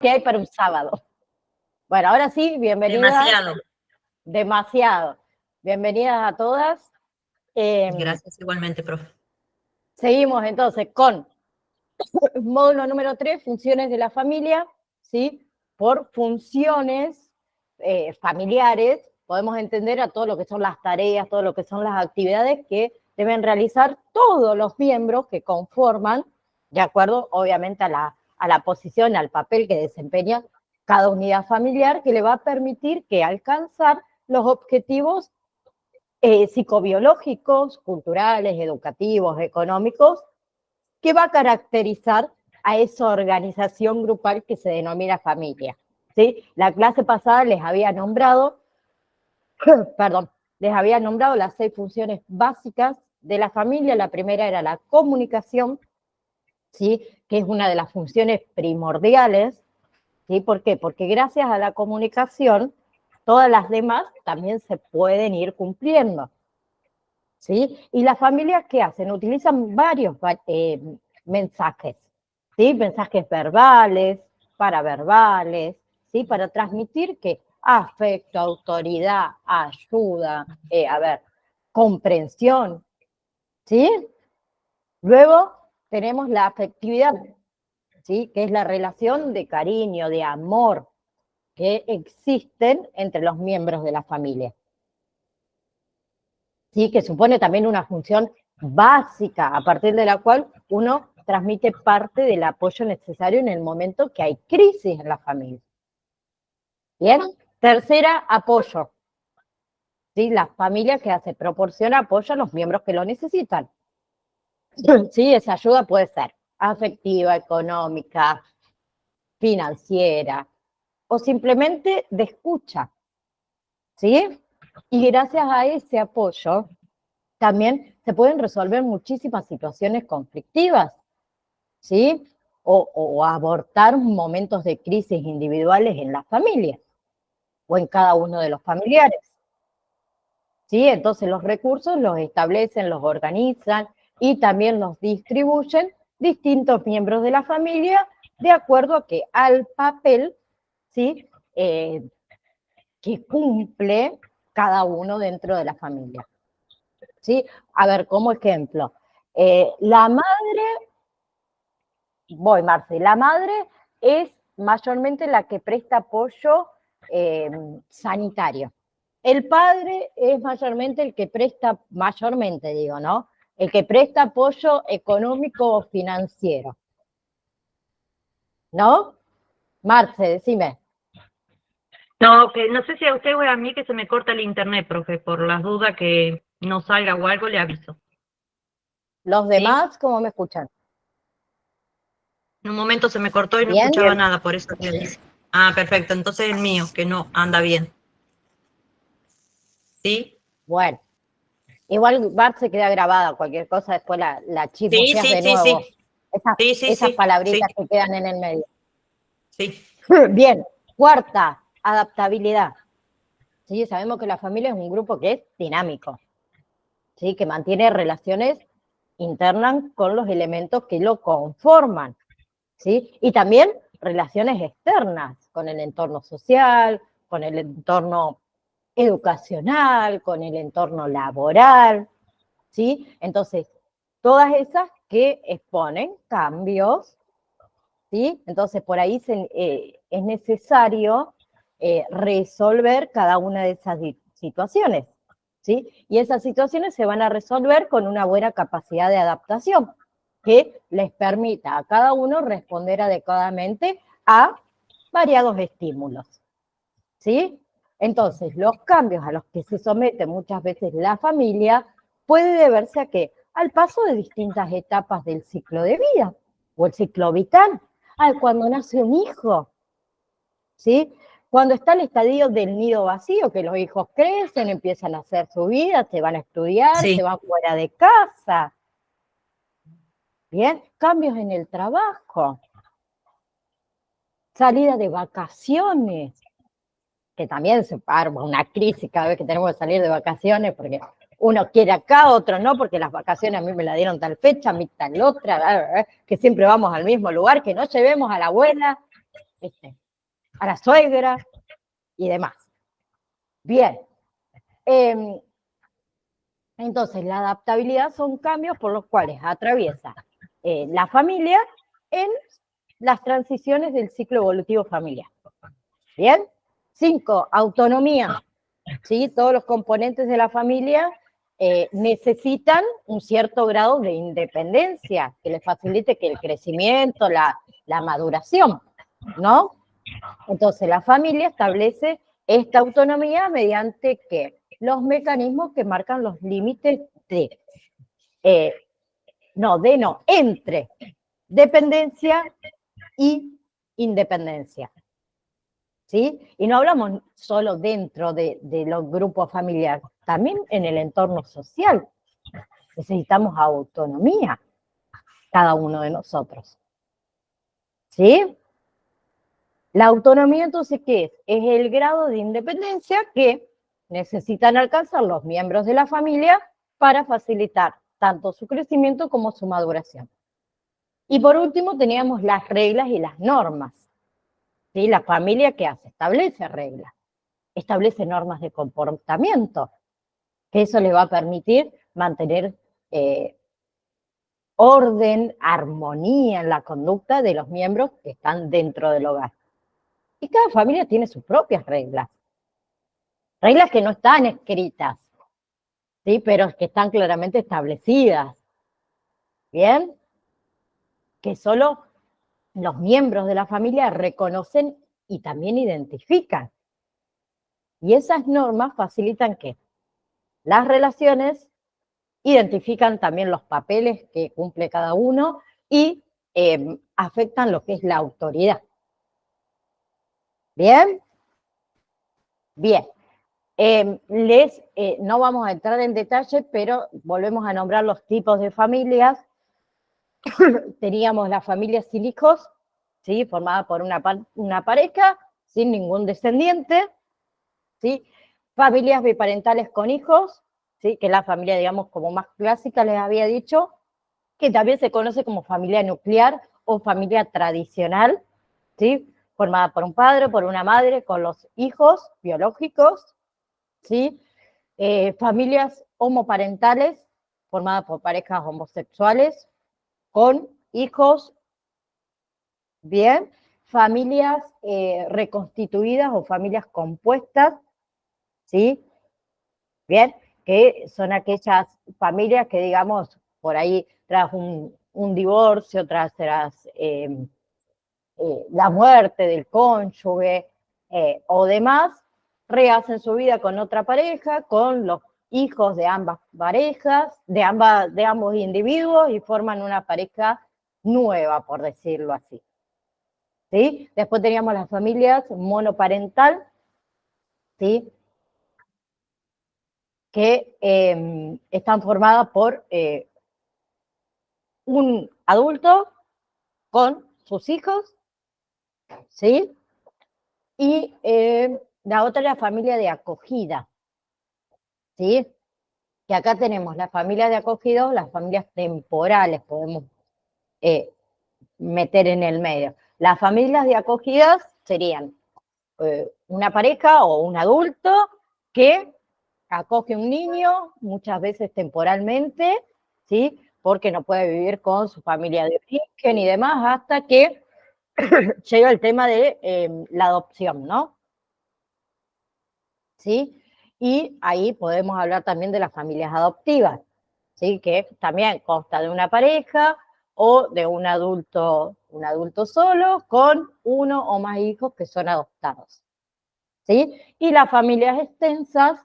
¿Qué hay para un sábado? Bueno, ahora sí, bienvenidas. Demasiado. Demasiado. Bienvenidas a todas. Gracias igualmente, profe. Seguimos entonces con módulo número 3, funciones de la familia, ¿sí? Por funciones familiares podemos entender a todo lo que son las tareas, todo lo que son las actividades que deben realizar todos los miembros que conforman, de acuerdo, obviamente, a la posición, al papel que desempeña cada unidad familiar, que le va a permitir que alcanzar los objetivos psicobiológicos, culturales, educativos, económicos, que va a caracterizar a esa organización grupal que se denomina familia. ¿Sí? La clase pasada les había nombrado, las 6 funciones básicas de la familia. La primera era la comunicación, ¿sí? Que es una de las funciones primordiales. ¿Sí? ¿Por qué? Porque gracias a la comunicación, todas las demás también se pueden ir cumpliendo. ¿Sí? Y las familias, ¿qué hacen? Utilizan varios mensajes, ¿sí? Mensajes verbales, paraverbales, ¿sí? Para transmitir que afecto, autoridad, ayuda, comprensión, ¿sí? Luego tenemos la afectividad, ¿sí? Que es la relación de cariño, de amor que existen entre los miembros de la familia. ¿Sí? Que supone también una función básica, a partir de la cual uno transmite parte del apoyo necesario en el momento que hay crisis en la familia. Bien, tercera, apoyo. ¿Sí? La familia que hace, proporciona apoyo a los miembros que lo necesitan. ¿Sí? Esa ayuda puede ser afectiva, económica, financiera, o simplemente de escucha. ¿Sí? Y gracias a ese apoyo, también se pueden resolver muchísimas situaciones conflictivas, ¿sí? O abortar momentos de crisis individuales en la familia o en cada uno de los familiares, ¿sí? Entonces los recursos los establecen, los organizan y también los distribuyen distintos miembros de la familia de acuerdo a que al papel, ¿sí? Que cumple cada uno dentro de la familia. ¿Sí? A ver, como ejemplo, la madre, la madre es mayormente la que presta apoyo sanitario. El padre es mayormente el que presta, mayormente digo, ¿no? El que presta apoyo económico o financiero. ¿No? Marce, decime. No, que no sé si a usted o a mí que se me corta el internet, profe, por las dudas que no salga o algo le aviso. Los demás, ¿cómo me escuchan? En un momento se me cortó y no ¿Bien? escuchaba nada, por eso le dice. Ah, perfecto, entonces el mío, que no anda bien. ¿Sí? Bueno. Igual Bart se queda grabada, cualquier cosa después la Sí, chismoseas sí, de sí, nuevo. sí. Esas, Sí, sí, esas sí. Sí, palabritas que quedan en el medio. sí. Bien, cuarta, adaptabilidad. ¿Sí? Sabemos que la familia es un grupo que es dinámico, ¿sí? Que mantiene relaciones internas con los elementos que lo conforman, ¿sí? Y también relaciones externas con el entorno social, con el entorno educacional, con el entorno laboral, ¿sí? Entonces, todas esas que exponen cambios, ¿sí? Entonces, por ahí es necesario resolver cada una de esas situaciones, ¿sí? Y esas situaciones se van a resolver con una buena capacidad de adaptación que les permita a cada uno responder adecuadamente a variados estímulos, ¿sí? Entonces, los cambios a los que se somete muchas veces la familia puede deberse a qué? Al paso de distintas etapas del ciclo de vida o el ciclo vital, cuando nace un hijo, ¿sí? Cuando está el estadio del nido vacío, que los hijos crecen, empiezan a hacer su vida, se van a estudiar, Sí. se van fuera de casa, ¿bien? Cambios en el trabajo, salida de vacaciones, que también se arma una crisis cada vez que tenemos que salir de vacaciones, porque uno quiere acá, otro no, porque las vacaciones a mí me la dieron tal fecha, a mí tal otra, que siempre vamos al mismo lugar, que no llevemos a la abuela, ¿viste? A la suegra y demás. Bien. Entonces, la adaptabilidad son cambios por los cuales atraviesa la familia en las transiciones del ciclo evolutivo familiar. ¿Bien? 5, autonomía. ¿Sí? Todos los componentes de la familia necesitan un cierto grado de independencia que les facilite que el crecimiento, la maduración, ¿no? Entonces, la familia establece esta autonomía mediante ¿qué? Los mecanismos que marcan los límites entre dependencia y independencia. ¿Sí? Y no hablamos solo dentro de los grupos familiares, también en el entorno social. Necesitamos autonomía, cada uno de nosotros. ¿Sí? La autonomía, entonces, ¿qué es? Es el grado de independencia que necesitan alcanzar los miembros de la familia para facilitar tanto su crecimiento como su maduración. Y por último, teníamos las reglas y las normas. ¿Sí? La familia, ¿qué hace? Establece reglas, establece normas de comportamiento, que eso le va a permitir mantener orden, armonía en la conducta de los miembros que están dentro del hogar. Y cada familia tiene sus propias reglas. Reglas que no están escritas, ¿sí? Pero que están claramente establecidas. ¿Bien? Que solo los miembros de la familia reconocen y también identifican. Y esas normas facilitan ¿qué? Las relaciones, identifican también los papeles que cumple cada uno y afectan lo que es la autoridad. ¿Bien? Bien. No vamos a entrar en detalle, pero volvemos a nombrar los tipos de familias. Teníamos la familia sin hijos, ¿sí? Formada por una pareja sin ningún descendiente, ¿sí? Familias biparentales con hijos, ¿sí? Que es la familia, digamos, como más clásica, les había dicho, que también se conoce como familia nuclear o familia tradicional, ¿sí? Formada por un padre, por una madre, con los hijos biológicos, ¿sí? Familias homoparentales, formadas por parejas homosexuales, con hijos, bien. Familias reconstituidas o familias compuestas, ¿sí? Bien, que son aquellas familias que, digamos, por ahí tras un divorcio, tras la muerte del cónyuge o demás, rehacen su vida con otra pareja, con los hijos de ambas parejas, de ambos individuos y forman una pareja nueva, por decirlo así. ¿Sí? Después teníamos las familias monoparental, ¿sí? Que están formadas por un adulto con sus hijos, ¿sí? Y la otra es la familia de acogida, ¿sí? Que acá tenemos la familia de acogida o las familias temporales, podemos meter en el medio. Las familias de acogidas serían una pareja o un adulto que acoge un niño, muchas veces temporalmente, ¿sí? Porque no puede vivir con su familia de origen y demás, hasta que llega el tema de la adopción, ¿no? ¿Sí? Y ahí podemos hablar también de las familias adoptivas, ¿sí? Que también consta de una pareja o de un adulto solo con uno o más hijos que son adoptados, ¿sí? Y las familias extensas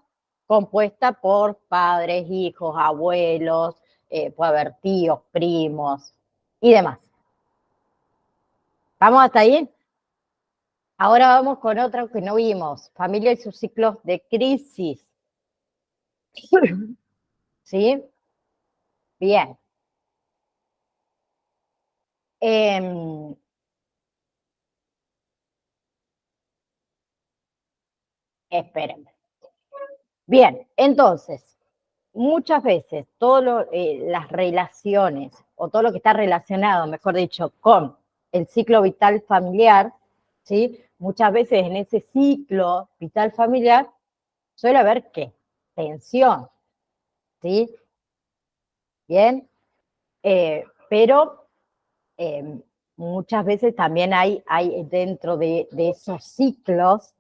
compuestas por padres, hijos, abuelos, puede haber tíos, primos y demás. ¿Vamos hasta ahí? Ahora vamos con otra que no vimos, familia y sus ciclos de crisis. ¿Sí? Bien. Espérenme. Bien, entonces, muchas veces todas las relaciones, o todo lo que está relacionado, mejor dicho, con el ciclo vital familiar, ¿sí? Muchas veces en ese ciclo vital familiar suele haber, ¿qué? Tensión, ¿sí? Bien, pero muchas veces también hay dentro de esos ciclos,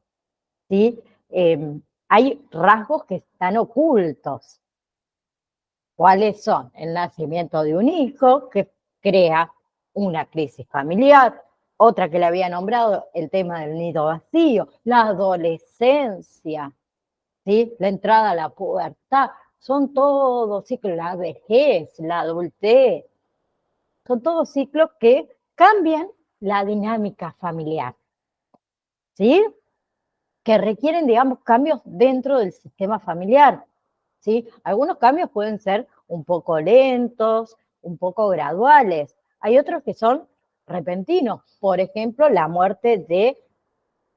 ¿sí? Hay rasgos que están ocultos. ¿Cuáles son? El nacimiento de un hijo que crea una crisis familiar, otra que le había nombrado, el tema del nido vacío, la adolescencia, ¿sí? La entrada a la pubertad, son todos ciclos, la vejez, la adultez, son todos ciclos que cambian la dinámica familiar, ¿sí? Que requieren, digamos, cambios dentro del sistema familiar, ¿sí? Algunos cambios pueden ser un poco lentos, un poco graduales. Hay otros que son repentinos, por ejemplo, la muerte de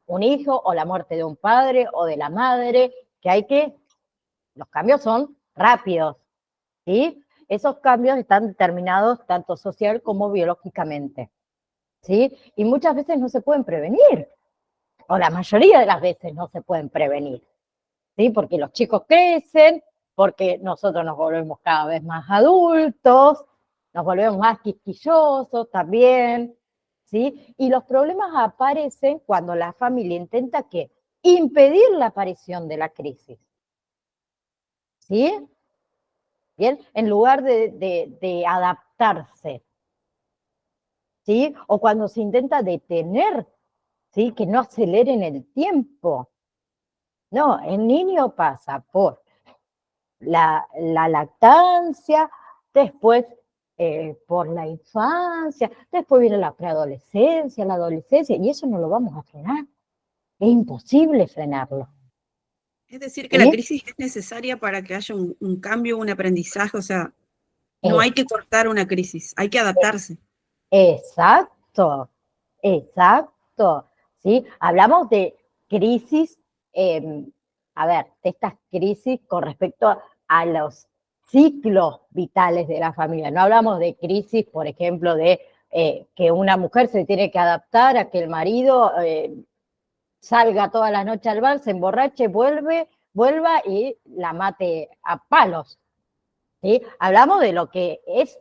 un hijo o la muerte de un padre o de la madre, los cambios son rápidos, ¿sí? Esos cambios están determinados tanto social como biológicamente, ¿sí? Y muchas veces no se pueden prevenir, o la mayoría de las veces no se pueden prevenir, ¿sí? Porque los chicos crecen, porque nosotros nos volvemos cada vez más adultos, nos volvemos más quisquillosos también, ¿sí? Y los problemas aparecen cuando la familia intenta, ¿qué? Impedir la aparición de la crisis, ¿sí? Bien, en lugar de adaptarse, ¿sí? O cuando se intenta detener, ¿sí? Que no aceleren el tiempo. No, el niño pasa por la lactancia, después por la infancia, después viene la preadolescencia, la adolescencia, y eso no lo vamos a frenar. Es imposible frenarlo. Es decir, que la ¿Sí? crisis es necesaria para que haya un cambio, un aprendizaje, o sea, no hay Es, que cortar una crisis, hay que adaptarse. exacto, exacto. ¿Sí? Hablamos de crisis, a ver, de estas crisis con respecto a los ciclos vitales de la familia. No hablamos de crisis, por ejemplo, de que una mujer se tiene que adaptar a que el marido salga toda la noche al bar, se emborrache, vuelva y la mate a palos. ¿Sí? Hablamos de lo que es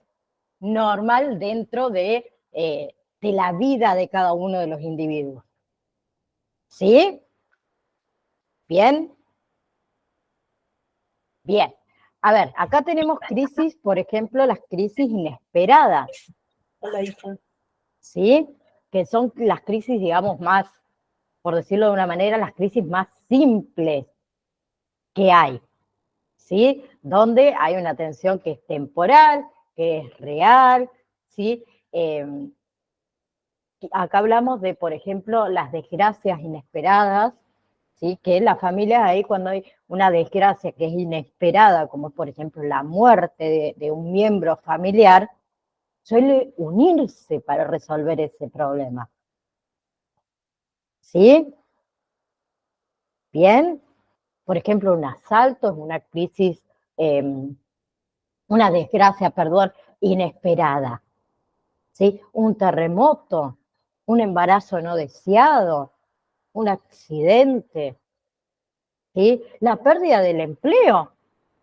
normal dentro de la vida de cada uno de los individuos. ¿Sí? ¿Bien? Bien. A ver, acá tenemos crisis, por ejemplo, las crisis inesperadas. Hola, hija. ¿Sí? Que son las crisis, digamos, más, por decirlo de una manera, las crisis más simples que hay. ¿Sí? Donde hay una tensión que es temporal, que es real, ¿sí? Acá hablamos de, por ejemplo, las desgracias inesperadas, ¿sí? Que en las familias ahí cuando hay una desgracia que es inesperada, como por ejemplo la muerte de un miembro familiar, suele unirse para resolver ese problema. ¿Sí? Bien. Por ejemplo, un asalto es una crisis, una desgracia, perdón, inesperada. ¿Sí? Un terremoto, un embarazo no deseado, un accidente, ¿sí? La pérdida del empleo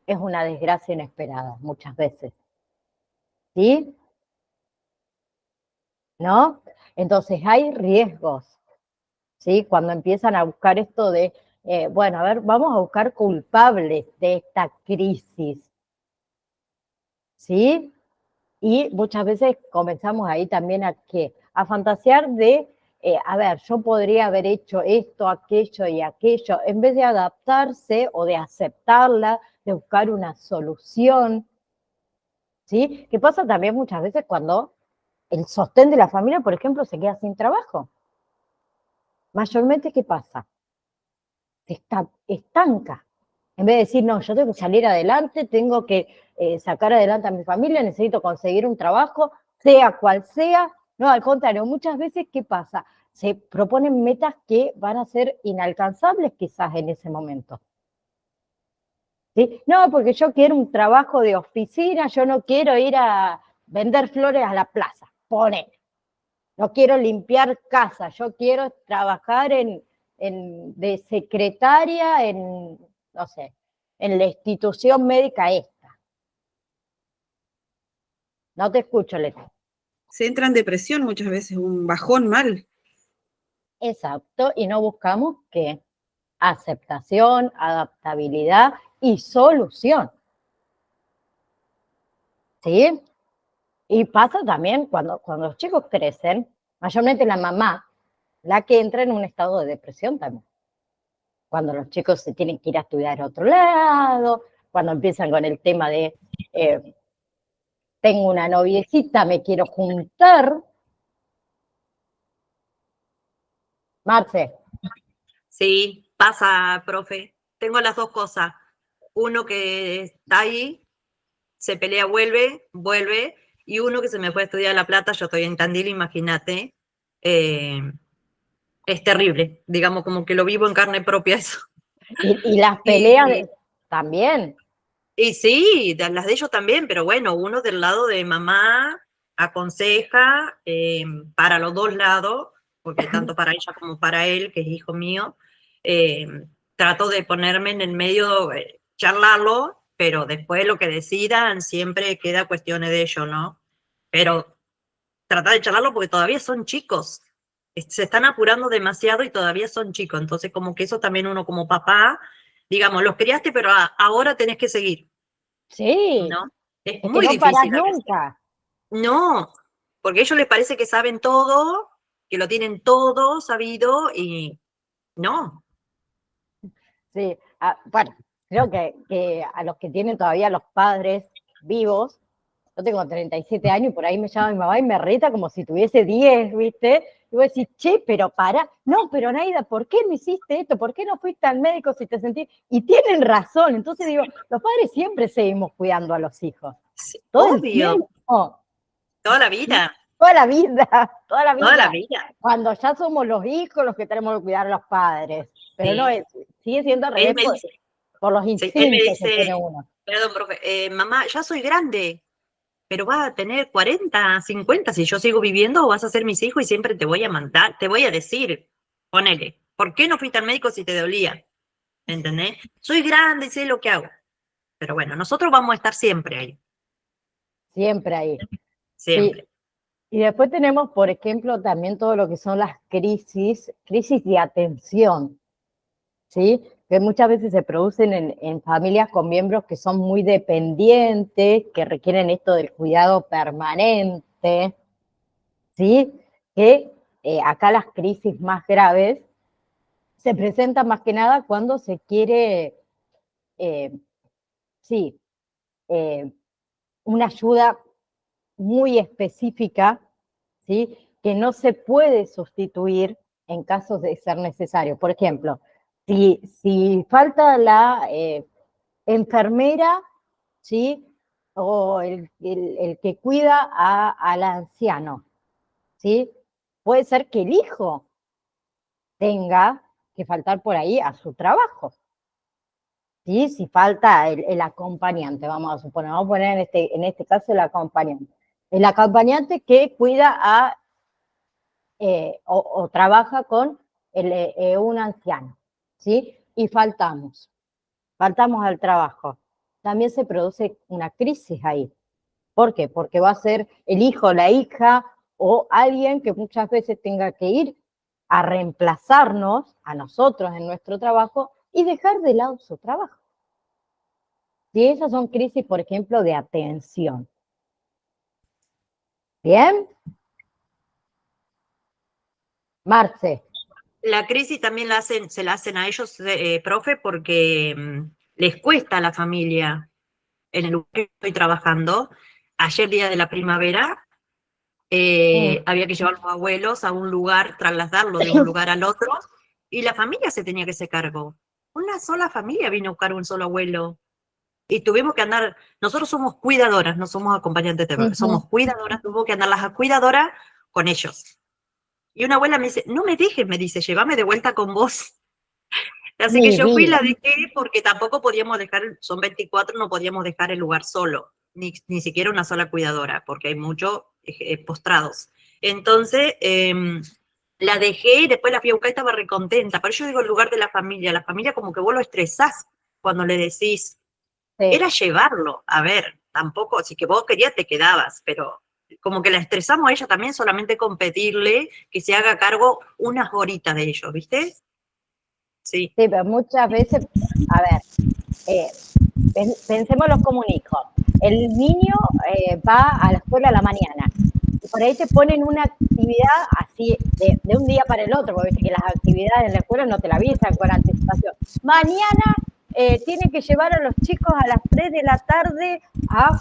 es una desgracia inesperada muchas veces, ¿sí? ¿No? Entonces hay riesgos, ¿sí? Cuando empiezan a buscar esto de, bueno, a ver, vamos a buscar culpables de esta crisis, ¿sí? Y muchas veces comenzamos ahí también a fantasear de, a ver, yo podría haber hecho esto, aquello y aquello, en vez de adaptarse o de aceptarla, de buscar una solución, ¿sí? Que pasa también muchas veces cuando el sostén de la familia, por ejemplo, se queda sin trabajo. Mayormente, ¿qué pasa? Se estanca. En vez de decir, no, yo tengo que salir adelante, tengo que sacar adelante a mi familia, necesito conseguir un trabajo, sea cual sea. No, al contrario, muchas veces, ¿qué pasa? Se proponen metas que van a ser inalcanzables quizás en ese momento. ¿Sí? No, porque yo quiero un trabajo de oficina, yo no quiero ir a vender flores a la plaza, pone. no quiero limpiar casa, yo quiero trabajar de secretaria en, no sé, en la institución médica esta. No te escucho, Leti. Se entra en depresión muchas veces, un bajón mal. Exacto, y no buscamos qué, aceptación, adaptabilidad y solución. ¿Sí? Y pasa también cuando los chicos crecen, mayormente la mamá, la que entra en un estado de depresión también. Cuando los chicos se tienen que ir a estudiar a otro lado, cuando empiezan con el tema de tengo una noviecita, me quiero juntar. Marce. Sí, pasa, profe. Tengo las dos cosas. Uno que está ahí, se pelea, vuelve, y uno que se me fue a estudiar a La Plata, yo estoy en Tandil, imagínate. Es terrible, digamos, como que lo vivo en carne propia eso. Y las peleas Y, también. y sí, las de ellos también, pero bueno, uno del lado de mamá aconseja para los dos lados, porque tanto para ella como para él, que es hijo mío, eh, trato de ponerme en el medio, charlarlo, pero después lo que decidan siempre queda cuestiones de ellos, ¿no? Pero tratar de charlarlo porque todavía son chicos, se están apurando demasiado y todavía son chicos, entonces como que eso también uno como papá, digamos, los criaste, pero ahora tenés que seguir, Sí, ¿no? Es es que muy no paras difícil a veces. nunca. No, porque a ellos les parece que saben todo, que lo tienen todo sabido y no. Sí, bueno, creo que a los que tienen todavía los padres vivos, yo tengo 37 años y por ahí me llama mi mamá y me reta como si tuviese 10, ¿viste? Y voy a decir, che, pero para, no, pero Naida, ¿por qué no hiciste esto? ¿Por qué no fuiste al médico si te sentís? Y tienen razón, entonces digo, los padres siempre seguimos cuidando a los hijos, Sí, todo el obvio, tiempo, toda la vida, toda la vida, toda la toda la vida. vida. Cuando ya somos los hijos los que tenemos que cuidar a los padres, pero no Sí. es, sigue siendo al Él revés me dice, por los sí, él me instintos que tiene dice, uno. perdón, profe, mamá, ya soy grande, pero vas a tener 40, 50, si yo sigo viviendo vas a ser mis hijos y siempre te voy a mandar, te voy a decir, ponele, ¿por qué no fuiste al médico si te dolía? ¿Entendés? Soy grande y sé lo que hago. Pero bueno, nosotros vamos a estar siempre ahí, Siempre ahí. Sí. siempre. Y después tenemos, por ejemplo, también todo lo que son las crisis de atención, ¿sí? Que muchas veces se producen en familias con miembros que son muy dependientes, que requieren esto del cuidado permanente, ¿sí? Que acá las crisis más graves se presentan más que nada cuando se quiere, sí, eh, una ayuda muy específica, ¿sí? Que no se puede sustituir en casos de ser necesario. Por ejemplo, si falta la enfermera, ¿sí? O el que cuida al anciano, ¿sí? Puede ser que el hijo tenga que faltar por ahí a su trabajo. ¿Sí? Si falta el acompañante, vamos a suponer, vamos a poner en este caso el acompañante. El acompañante que cuida o trabaja con un anciano, ¿sí? Y faltamos al trabajo. También se produce una crisis ahí. ¿Por qué? Porque va a ser el hijo, la hija o alguien que muchas veces tenga que ir a reemplazarnos a nosotros en nuestro trabajo y dejar de lado su trabajo. Si esas son crisis, por ejemplo, de atención. ¿Bien? Marce. La crisis también se la hacen a ellos, profe, porque les cuesta a la familia en el lugar que estoy trabajando. Ayer, día de la primavera, había que llevar a los abuelos a un lugar, trasladarlo de un lugar al otro, y la familia se tenía que hacer cargo. Una sola familia vino a buscar un solo abuelo. Y tuvimos que andar, nosotros somos cuidadoras, no somos acompañantes, somos cuidadoras, tuvo que andar las cuidadoras con ellos. Y una abuela me dice, no me dejes, me dice, llévame de vuelta con vos. Así que Mi yo fui y vida. la dejé porque tampoco podíamos dejar, son 24, no podíamos dejar el lugar solo, ni siquiera una sola cuidadora, porque hay muchos postrados. Entonces, la dejé y después la fui a buscar y estaba recontenta. Pero yo digo el lugar de la familia como que vos lo estresás cuando le decís, Sí. era llevarlo, a ver, tampoco, si que vos querías te quedabas, pero como que la estresamos a ella también solamente con pedirle que se haga cargo unas horitas de ellos, ¿viste? Sí. Sí, pero muchas veces, a ver, pensémoslo como un hijo. El niño va a la escuela a la mañana y por ahí te ponen una actividad así de un día para el otro, porque viste que las actividades en la escuela no te la avisan con anticipación. Mañana tiene que llevar a los chicos a las 3 de la tarde a,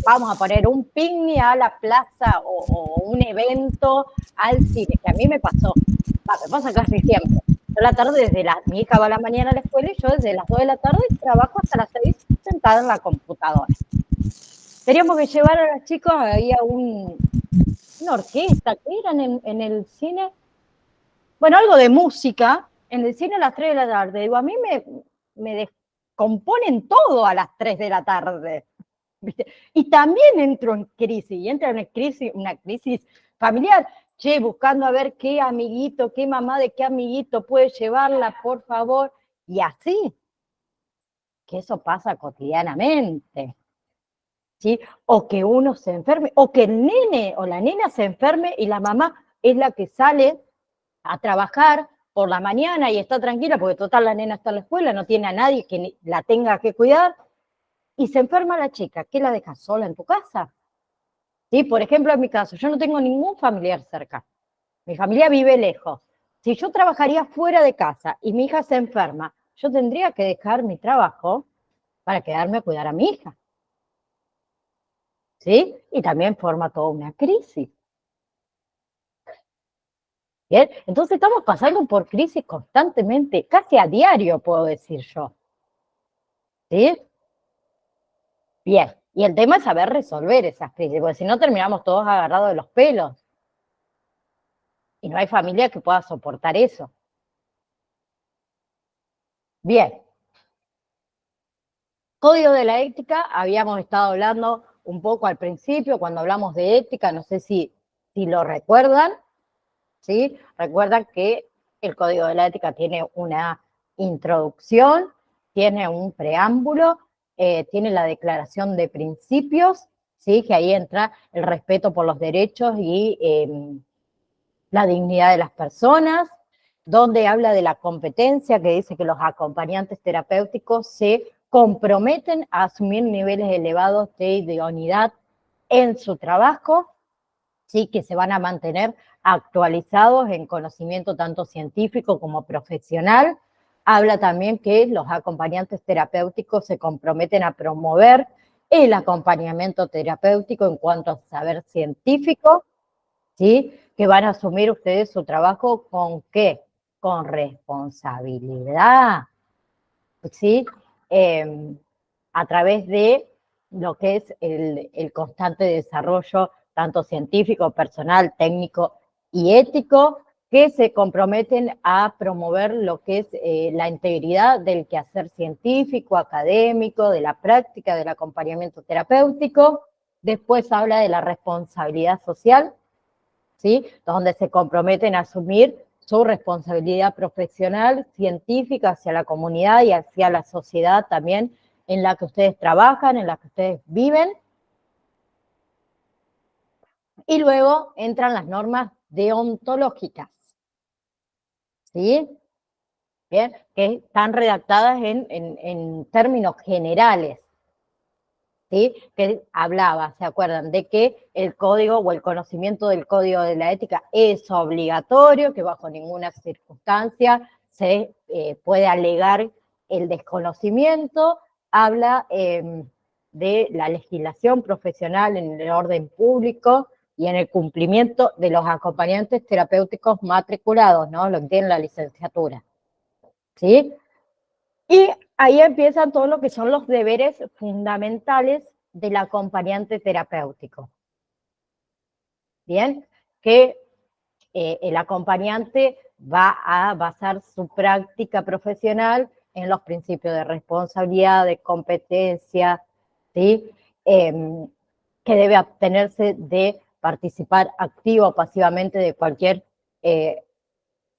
vamos a poner, un picnic a la plaza o un evento al cine, que a mí me pasó, me pasa casi siempre. Yo la tarde, mi hija va a la mañana a la escuela y yo desde las 2 de la tarde trabajo hasta las 6 sentada en la computadora. Teníamos que llevar a los chicos ahí a una orquesta, ¿qué eran en el cine? Bueno, algo de música, en el cine a las 3 de la tarde. Digo, a mí me descomponen todo a las 3 de la tarde. ¿Viste? Y también entro en crisis, y entra en una crisis familiar. Che, buscando a ver qué amiguito, qué mamá de qué amiguito puede llevarla, por favor. Y así, que eso pasa cotidianamente. ¿Sí? O que uno se enferme, o que el nene o la nena se enferme y la mamá es la que sale a trabajar por la mañana y está tranquila porque total la nena está en la escuela, no tiene a nadie que la tenga que cuidar, y se enferma la chica, ¿qué la dejas sola en tu casa? ¿Sí? Por ejemplo, en mi caso, yo no tengo ningún familiar cerca, mi familia vive lejos. Si yo trabajaría fuera de casa y mi hija se enferma, yo tendría que dejar mi trabajo para quedarme a cuidar a mi hija. ¿Sí? Y también forma toda una crisis. ¿Bien? Entonces estamos pasando por crisis constantemente, casi a diario, puedo decir yo. ¿Sí? Bien, y el tema es saber resolver esas crisis, porque si no terminamos todos agarrados de los pelos. Y no hay familia que pueda soportar eso. Bien. Código de la ética, habíamos estado hablando un poco al principio, cuando hablamos de ética, no sé si lo recuerdan, ¿sí? Recuerdan que el Código de la Ética tiene una introducción, tiene un preámbulo, tiene la declaración de principios, ¿sí? Que ahí entra el respeto por los derechos y la dignidad de las personas, donde habla de la competencia, que dice que los acompañantes terapéuticos se comprometen a asumir niveles elevados de idoneidad en su trabajo, ¿sí? Que se van a mantener actualizados en conocimiento tanto científico como profesional. Habla también que los acompañantes terapéuticos se comprometen a promover el acompañamiento terapéutico en cuanto a saber científico, ¿sí? Que van a asumir ustedes su trabajo ¿con qué? Con responsabilidad, ¿sí? A través de lo que es el constante desarrollo tanto científico, personal, técnico y ético, que se comprometen a promover lo que es la integridad del quehacer científico, académico, de la práctica, del acompañamiento terapéutico. Después habla de la responsabilidad social, ¿sí? Donde se comprometen a asumir su responsabilidad profesional, científica hacia la comunidad y hacia la sociedad también en la que ustedes trabajan, en la que ustedes viven. Y luego entran las normas deontológicas, ¿sí? Bien, que están redactadas en términos generales, ¿sí? Que hablaba, ¿se acuerdan? De que el código o el conocimiento del código de la ética es obligatorio, que bajo ninguna circunstancia se puede alegar el desconocimiento. Habla de la legislación profesional en el orden público y en el cumplimiento de los acompañantes terapéuticos matriculados, ¿no? Lo que tienen la licenciatura, ¿sí? Y ahí empiezan todo lo que son los deberes fundamentales del acompañante terapéutico. Bien, que el acompañante va a basar su práctica profesional en los principios de responsabilidad, de competencia, ¿sí? Que debe obtenerse de participar activa o pasivamente de cualquier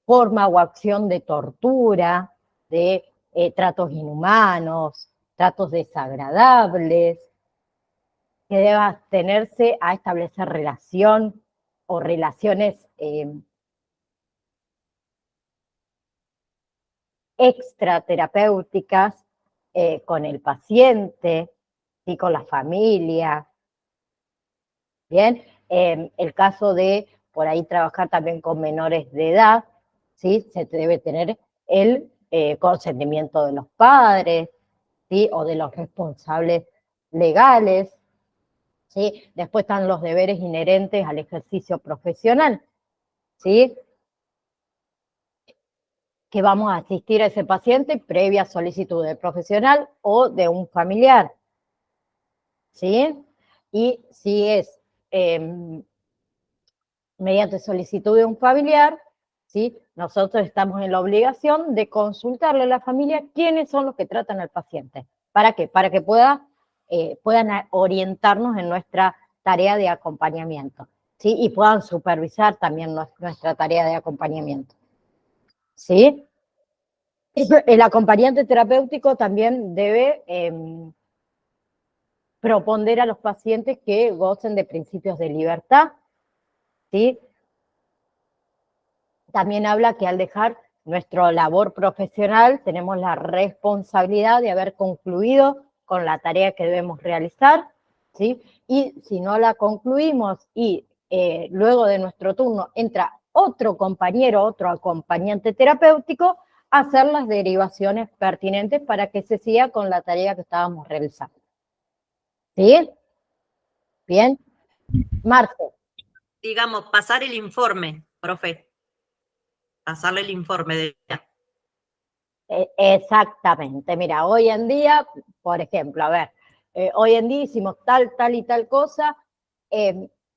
forma o acción de tortura, de tratos inhumanos, tratos desagradables, que deba abstenerse a establecer relación o relaciones extraterapéuticas con el paciente y con la familia. Bien, el caso de por ahí trabajar también con menores de edad, ¿sí? Se debe tener el consentimiento de los padres, ¿sí? O de los responsables legales, ¿sí? Después están los deberes inherentes al ejercicio profesional, ¿sí? Que vamos a asistir a ese paciente previa solicitud del profesional o de un familiar, ¿sí? Y si es mediante solicitud de un familiar, ¿sí? Nosotros estamos en la obligación de consultarle a la familia quiénes son los que tratan al paciente. ¿Para qué? Para que puedan orientarnos en nuestra tarea de acompañamiento, ¿sí? Y puedan supervisar también nuestra tarea de acompañamiento, ¿sí? El acompañante terapéutico también debe proponer a los pacientes que gocen de principios de libertad, ¿sí? También habla que al dejar nuestra labor profesional tenemos la responsabilidad de haber concluido con la tarea que debemos realizar, ¿sí? Y si no la concluimos y luego de nuestro turno entra otro compañero, otro acompañante terapéutico, hacer las derivaciones pertinentes para que se siga con la tarea que estábamos realizando. ¿Sí? Bien. Marce. Digamos, pasar el informe, profe. Pasarle el informe de ella. Exactamente. Mira, hoy en día, por ejemplo, a ver, hoy en día hicimos tal, tal y tal cosa,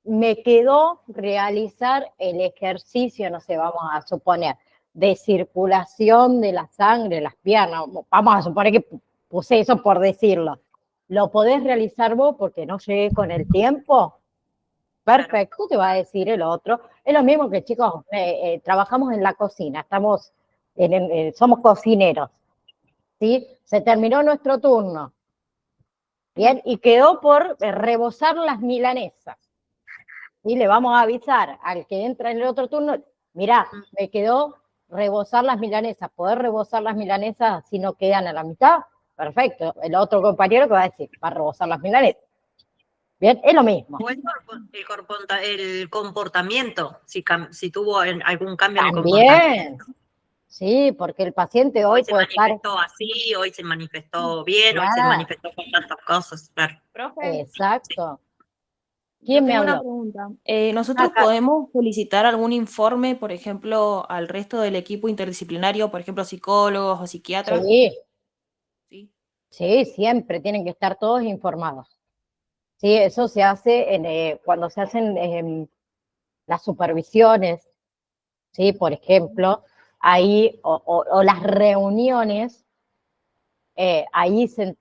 me quedó realizar el ejercicio, no sé, vamos a suponer, de circulación de la sangre, las piernas, vamos a suponer que puse eso por decirlo. ¿Lo podés realizar vos porque no llegué con el tiempo? Perfecto, claro. Te va a decir el otro. Es lo mismo que, chicos, trabajamos en la cocina, estamos somos cocineros, ¿sí? Se terminó nuestro turno, ¿bien? Y quedó por rebozar las milanesas. Y le vamos a avisar al que entra en el otro turno, mirá, me quedó rebozar las milanesas. ¿Poder rebozar las milanesas si no quedan a la mitad? Perfecto. El otro compañero que va a decir, va a rebozar las milanesas. Bien, es lo mismo. O el comportamiento, si tuvo algún cambio en el También. comportamiento. Sí, porque el paciente hoy puede estar... Hoy se manifestó así, hoy se manifestó bien, claro. Hoy se manifestó con tantas cosas, claro. Profe, exacto. ¿Quién me habló? Una pregunta. ¿Nosotros podemos solicitar algún informe, por ejemplo, al resto del equipo interdisciplinario, por ejemplo, psicólogos o psiquiatras? Sí. Sí. Sí, siempre tienen que estar todos informados. Sí, eso se hace cuando se hacen las supervisiones, ¿sí? Por ejemplo, ahí, o las reuniones, ahí se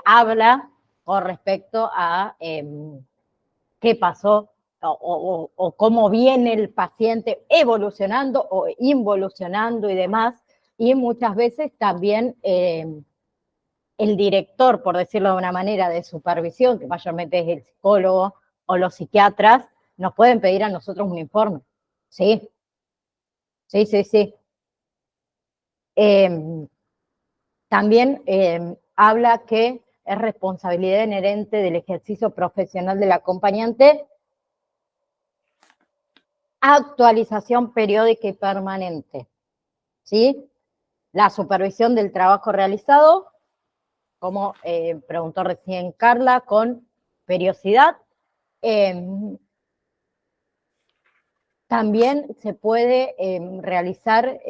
habla con respecto a qué pasó o cómo viene el paciente evolucionando o involucionando y demás, y muchas veces también el director, por decirlo de una manera, de supervisión, que mayormente es el psicólogo o los psiquiatras, nos pueden pedir a nosotros un informe. Sí, sí, sí, sí. También habla que es responsabilidad inherente del ejercicio profesional del acompañante actualización periódica y permanente, ¿sí? La supervisión del trabajo realizado, como preguntó recién Carla, con periodicidad. También se puede realizar,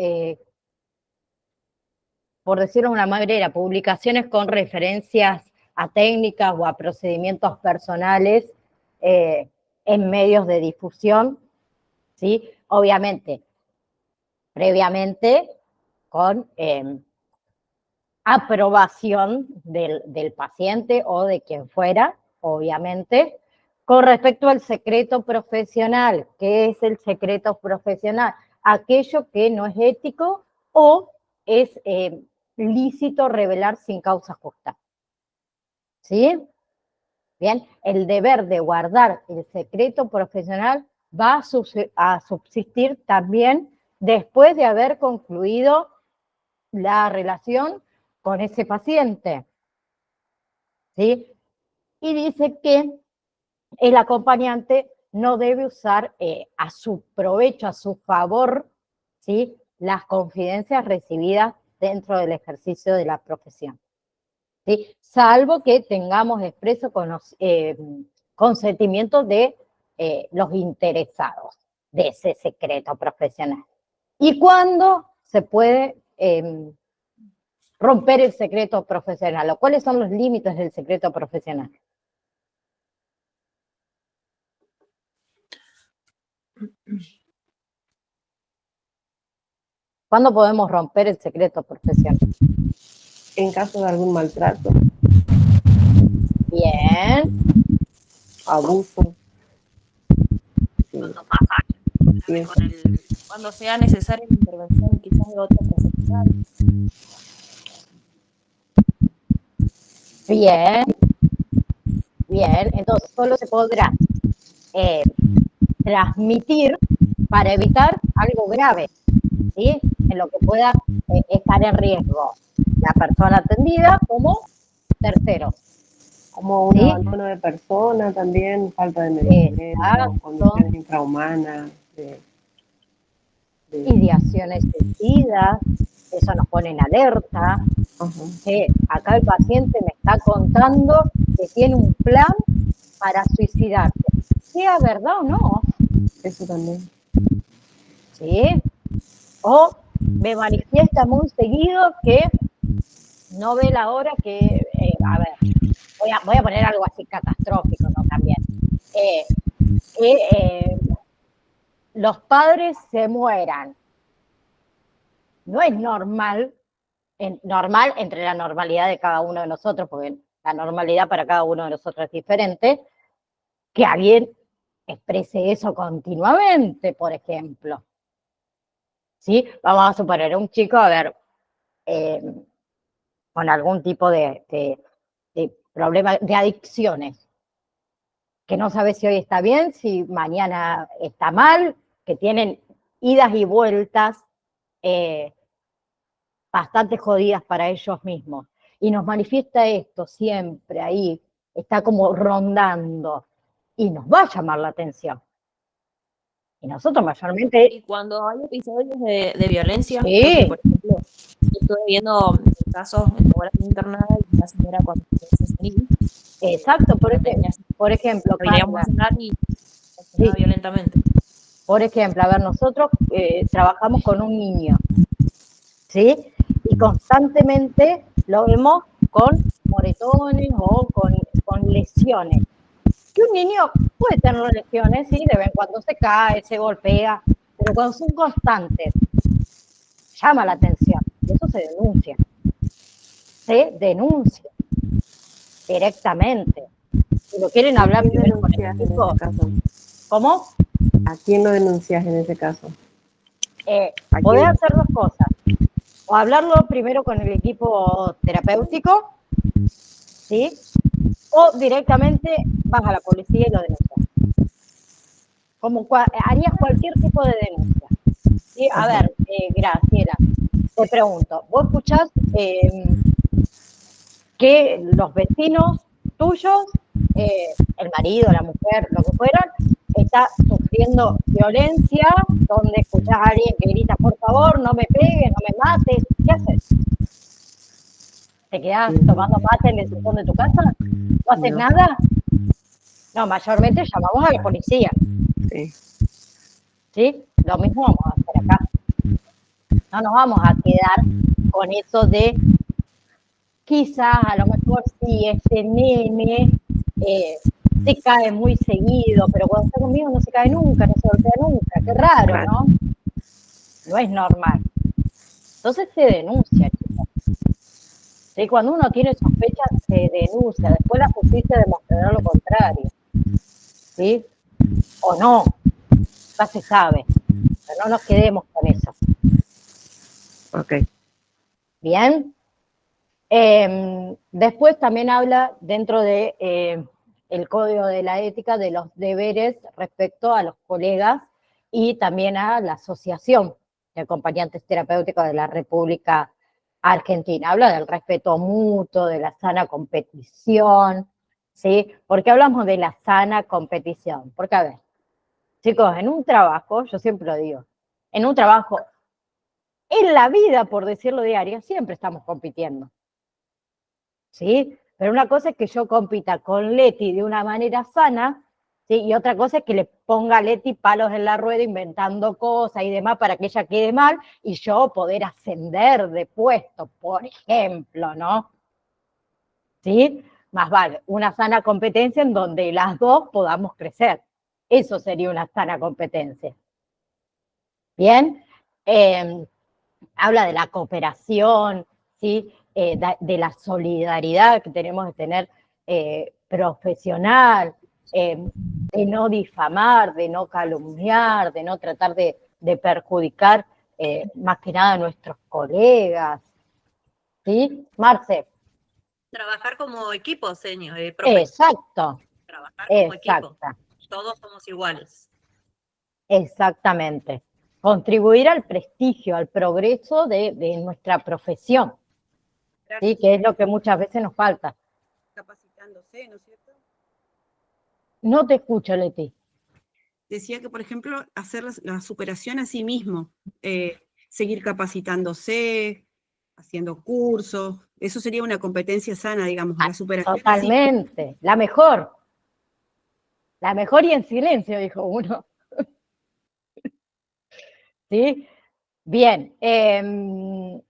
por decirlo de una manera, publicaciones con referencias a técnicas o a procedimientos personales en medios de difusión, ¿sí? Obviamente, previamente con aprobación del paciente o de quien fuera, obviamente, Con respecto al secreto profesional, ¿qué es el secreto profesional? Aquello que no es ético o es lícito revelar sin causa justa. ¿Sí? Bien, el deber de guardar el secreto profesional va a subsistir también después de haber concluido la relación con ese paciente. ¿Sí? Y dice que el acompañante no debe usar a su provecho, a su favor, ¿sí?, las confidencias recibidas dentro del ejercicio de la profesión, ¿sí?, salvo que tengamos expreso consentimiento de los interesados de ese secreto profesional. ¿Y cuándo se puede romper el secreto profesional? ¿O cuáles son los límites del secreto profesional? ¿Cuándo podemos romper el secreto profesional? En caso de algún maltrato. Bien. Abuso. Sí. Cuando sea necesaria la intervención quizás de otro profesional. Bien. Bien, entonces solo se podrá transmitir para evitar algo grave, ¿sí?, en lo que pueda estar en riesgo la persona atendida como terceros. Como un ¿sí? abandono de persona también, falta de medicamentos, condiciones infrahumanas, ideaciones suicidas, eso nos pone en alerta. Acá el paciente me está contando que tiene un plan para suicidarse. ¿Sea verdad o no? Eso también. ¿Sí? O me manifiesta muy seguido que no ve la hora que, a ver, voy a poner algo así catastrófico, ¿no? También. Los padres se mueran. No es normal entre la normalidad de cada uno de nosotros, porque la normalidad para cada uno de nosotros es diferente, que alguien exprese eso continuamente, por ejemplo. ¿Sí? Vamos a suponer un chico, a ver, con algún tipo de problema de adicciones, que no sabe si hoy está bien, si mañana está mal, que tienen idas y vueltas bastante jodidas para ellos mismos. Y nos manifiesta esto siempre ahí, está como rondando, y nos va a llamar la atención. Y nosotros mayormente... Y cuando hay episodios de violencia, sí. Porque, por ejemplo, estuve viendo casos en la internada y una señora con senil. Exacto, por ejemplo, y violentamente. Por ejemplo, a ver, nosotros trabajamos con un niño, ¿sí? Y constantemente lo vemos con moretones o con lesiones. Que un niño puede tener lesiones, sí, de vez en cuando se cae, se golpea, pero cuando son constantes, llama la atención. Y eso se denuncia. Se denuncia directamente. Si lo quieren hablar primero con el equipo. ¿Cómo? ¿A quién lo denuncias en ese caso? Podés hacer dos cosas. O hablarlo primero con el equipo terapéutico, ¿sí? O directamente vas a la policía y lo denuncias. Harías cualquier tipo de denuncia. ¿Sí? A ver, Graciela, te pregunto, ¿vos escuchás que los vecinos tuyos, el marido, la mujer, lo que fueran, está sufriendo violencia, donde escuchás a alguien que grita, por favor, no me pegues, no me mates? ¿Qué haces? ¿Te quedás tomando mate en el sillón de tu casa? ¿No haces nada? No, mayormente llamamos a la policía. Sí. ¿Sí? Lo mismo vamos a hacer acá. No nos vamos a quedar con eso de quizás a lo mejor sí, este nene se cae muy seguido, pero cuando está conmigo no se cae nunca, no se golpea nunca. Qué raro, ¿no? No es normal. Entonces se denuncia, chicos. ¿Sí? Cuando uno tiene sospechas, se denuncia. Después la justicia demostrará lo contrario. ¿sí? O no, ya se sabe, pero no nos quedemos con eso. Ok. Bien. Después también habla dentro de el código de la ética de los deberes respecto a los colegas y también a la Asociación de Acompañantes Terapéuticos de la República Argentina. Habla del respeto mutuo, de la sana competición, ¿sí? ¿Por qué hablamos de la sana competición? Porque, a ver, chicos, en un trabajo, yo siempre lo digo, en un trabajo, en la vida, por decirlo diario, siempre estamos compitiendo. ¿Sí? Pero una cosa es que yo compita con Leti de una manera sana, ¿sí? Y otra cosa es que le ponga a Leti palos en la rueda inventando cosas y demás para que ella quede mal y yo poder ascender de puesto, por ejemplo, ¿no? ¿Sí? Más vale una sana competencia en donde las dos podamos crecer. Eso sería una sana competencia. ¿Bien? Habla de la cooperación, ¿sí? De la solidaridad que tenemos que tener profesional, de no difamar, de no calumniar, de no tratar de perjudicar más que nada a nuestros colegas. ¿Sí? Marce. Trabajar como equipo, señor, profe. Exacto. Trabajar como equipo. Exacto. Todos somos iguales. Exactamente. Contribuir al prestigio, al progreso de nuestra profesión, ¿sí? Que es lo que muchas veces nos falta. Capacitándose, ¿no es cierto? No te escucho, Leti. Decía que, por ejemplo, hacer la superación a sí mismo, seguir capacitándose, haciendo cursos, eso sería una competencia sana, digamos, la superación. Totalmente, la mejor. La mejor y en silencio, dijo uno. ¿Sí? Bien. ¿Qué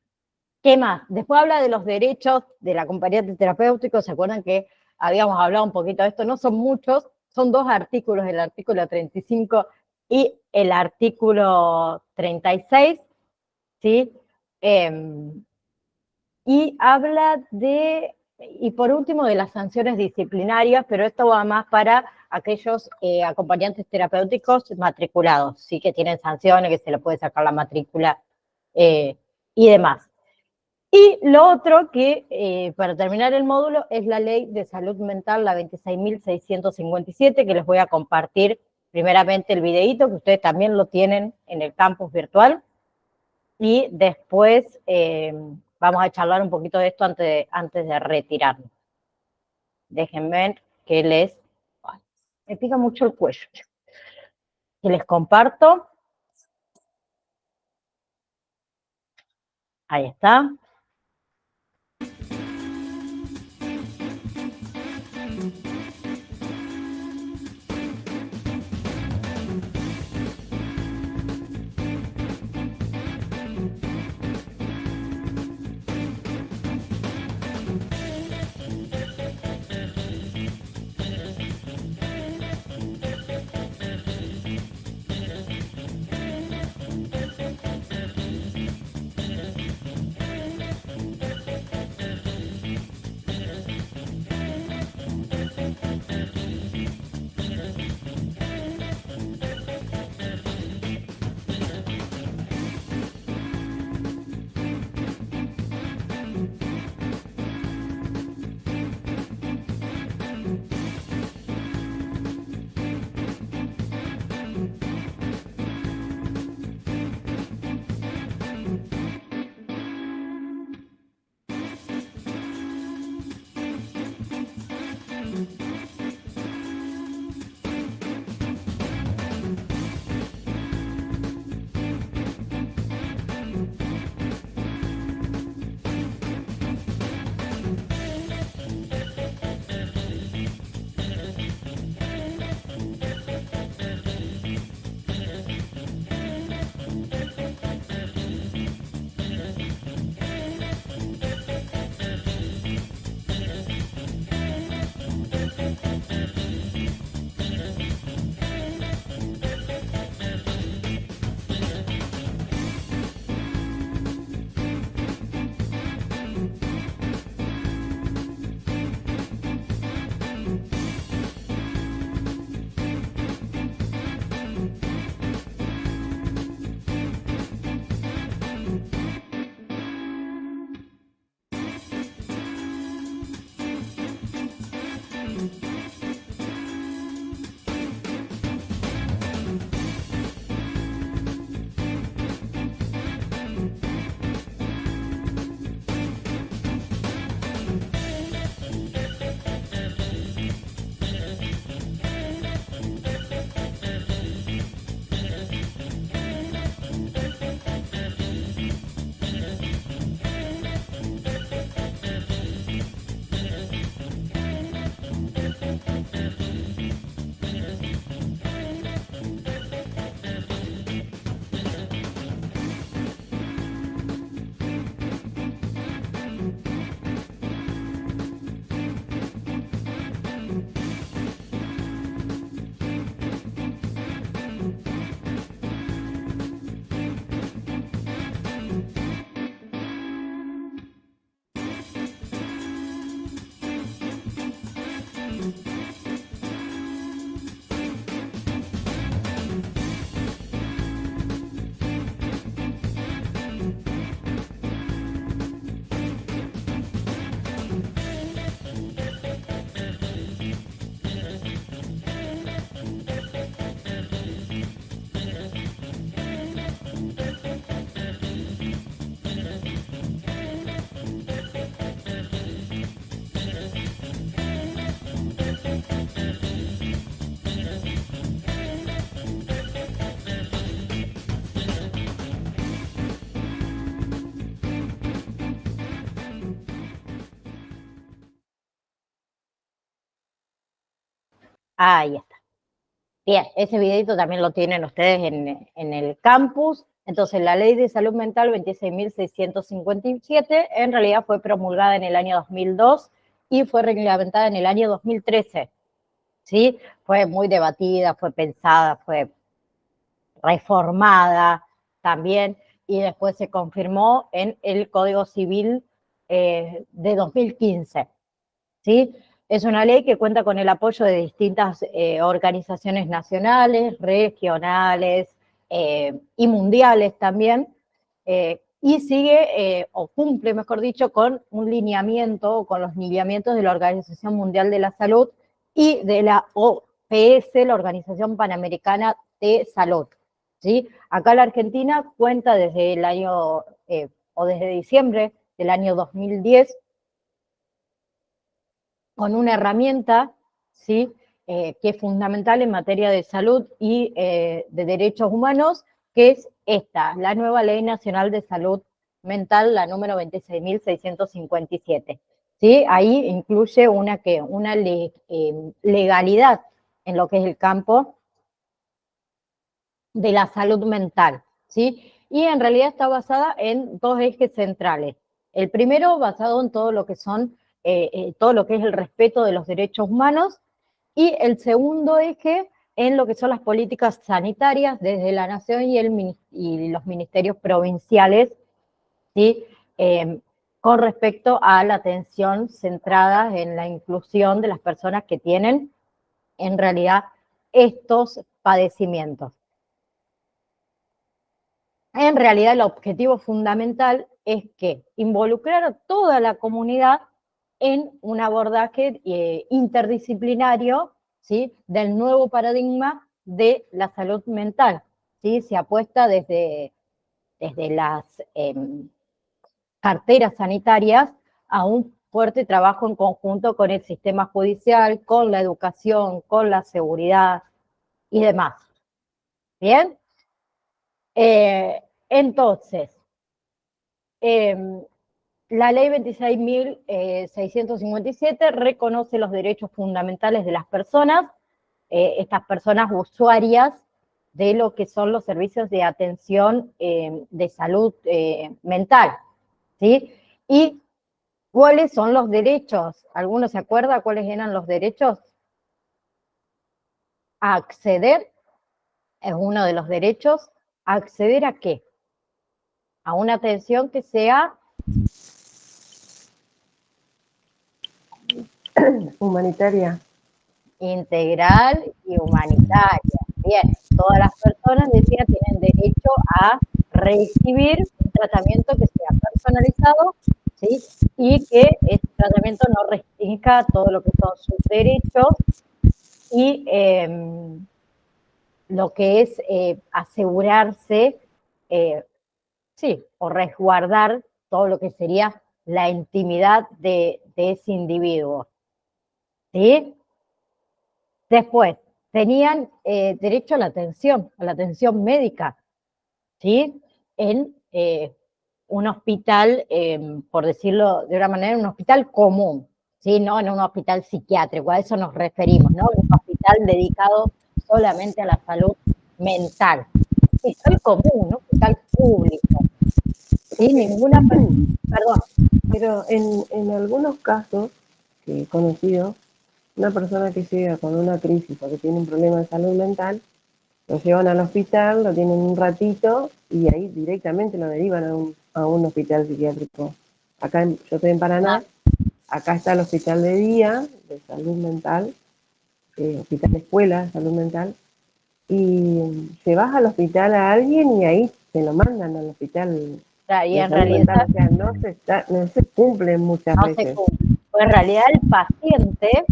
más? Después habla de los derechos del acompañante terapéutico. ¿Se acuerdan que habíamos hablado un poquito de esto? No son muchos, son 2 artículos, el artículo 35 y el artículo 36, ¿sí? Y habla de, y por último, de las sanciones disciplinarias, pero esto va más para aquellos acompañantes terapéuticos matriculados, sí, que tienen sanciones, que se le puede sacar la matrícula y demás. Y lo otro que, para terminar el módulo, es la Ley de Salud Mental, la 26.657, que les voy a compartir primeramente el videíto, que ustedes también lo tienen en el campus virtual, y después vamos a charlar un poquito de esto antes de retirarnos. Déjenme ver que me pica mucho el cuello. Que les comparto. Ahí está. Ahí está. Bien, ese videito también lo tienen ustedes en el campus. Entonces, la Ley de Salud Mental 26.657 en realidad fue promulgada en el año 2002 y fue reglamentada en el año 2013. ¿Sí? Fue muy debatida, fue pensada, fue reformada también, y después se confirmó en el Código Civil de 2015. ¿Sí? Es una ley que cuenta con el apoyo de distintas organizaciones nacionales, regionales y mundiales también, y sigue, o cumple, mejor dicho, con un lineamiento, con los lineamientos de la Organización Mundial de la Salud y de la OPS, la Organización Panamericana de Salud. ¿Sí? Acá la Argentina cuenta desde el año, o desde diciembre del año 2010, con una herramienta, ¿sí? Que es fundamental en materia de salud y de derechos humanos, que es esta, la nueva Ley Nacional de Salud Mental, la número 26.657. ¿Sí? Ahí incluye una legalidad en lo que es el campo de la salud mental, ¿sí? Y en realidad está basada en dos ejes centrales. El primero, basado en todo lo que son todo lo que es el respeto de los derechos humanos, y el segundo eje en lo que son las políticas sanitarias desde la nación y los ministerios provinciales, ¿sí? Con respecto a la atención centrada en la inclusión de las personas que tienen en realidad estos padecimientos. En realidad el objetivo fundamental es que involucrar a toda la comunidad en un abordaje interdisciplinario, ¿sí? Del nuevo paradigma de la salud mental, ¿sí? Se apuesta desde las carteras sanitarias a un fuerte trabajo en conjunto con el sistema judicial, con la educación, con la seguridad y demás. ¿Bien? Entonces, la ley 26.657 reconoce los derechos fundamentales de las personas, estas personas usuarias de lo que son los servicios de atención de salud mental, ¿sí? Y ¿cuáles son los derechos? ¿Alguno se acuerda cuáles eran los derechos? A acceder es uno de los derechos. ¿Acceder a qué? A una atención que sea humanitaria, integral y humanitaria. Bien, todas las personas, decía, tienen derecho a recibir un tratamiento que sea personalizado, ¿sí? Y que ese tratamiento no restrinja todo lo que son sus derechos y lo que es asegurarse, sí, o resguardar todo lo que sería la intimidad de ese individuo. ¿Sí? Después, tenían derecho a la atención médica, ¿sí? En un hospital, por decirlo de una manera, un hospital común, ¿sí? No en un hospital psiquiátrico, a eso nos referimos, ¿no? Un hospital dedicado solamente a la salud mental. Hospital común, un hospital público. ¿Sí? Ninguna persona, perdón. Pero en algunos casos que he conocido, una persona que llega con una crisis o que tiene un problema de salud mental, lo llevan al hospital, lo tienen un ratito y ahí directamente lo derivan a un hospital psiquiátrico. Acá yo estoy en Paraná, acá está el hospital de día de salud mental, hospital de escuela de salud mental, y llevas al hospital a alguien y ahí te lo mandan al hospital. Y en realidad mental, o sea, no se cumplen muchas veces. Pues en realidad el paciente,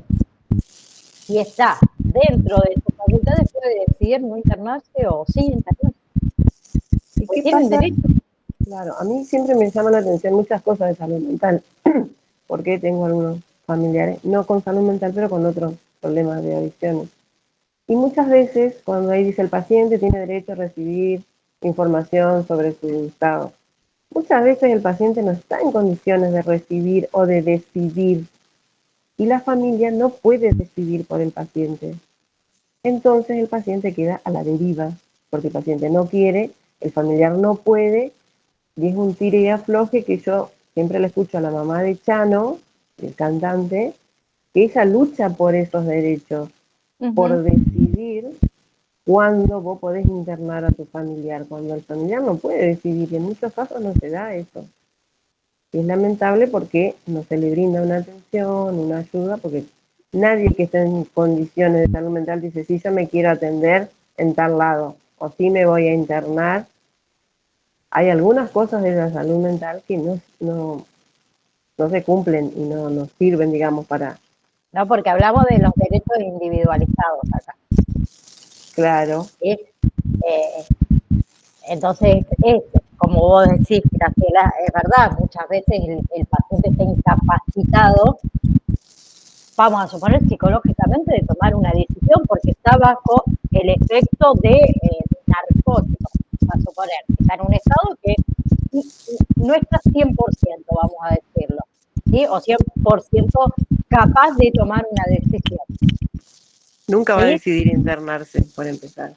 si está dentro de sus facultades, puede decidir no internarse o sí internarse. ¿Y qué pasa? Derecho. Claro, a mí siempre me llama la atención muchas cosas de salud mental, porque tengo algunos familiares, no con salud mental, pero con otros problemas de adicciones. Y muchas veces, cuando ahí dice el paciente tiene derecho a recibir información sobre su estado, muchas veces el paciente no está en condiciones de recibir o de decidir, y la familia no puede decidir por el paciente. entonces el paciente queda a la deriva, porque el paciente no quiere, el familiar no puede, y es un tire y afloje que yo siempre le escucho a la mamá de Chano, el cantante, que ella lucha por esos derechos, por decidir cuándo vos podés internar a tu familiar, cuando el familiar no puede decidir, y en muchos casos no se da eso. Y es lamentable porque no se le brinda una atención, una ayuda, porque nadie que esté en condiciones de salud mental dice, sí, yo me quiero atender en tal lado, o sí me voy a internar. Hay algunas cosas de la salud mental que no se cumplen y no nos sirven, digamos, para... No, porque hablamos de los derechos individualizados acá. Claro. ¿Sí? Entonces, como vos decís, Graciela, es verdad, muchas veces el paciente está incapacitado, vamos a suponer psicológicamente, de tomar una decisión porque está bajo el efecto de narcóticos, a suponer, está en un estado que no está 100%, vamos a decirlo, ¿sí? O 100% capaz de tomar una decisión. Nunca ¿sí? va a decidir internarse, por empezar.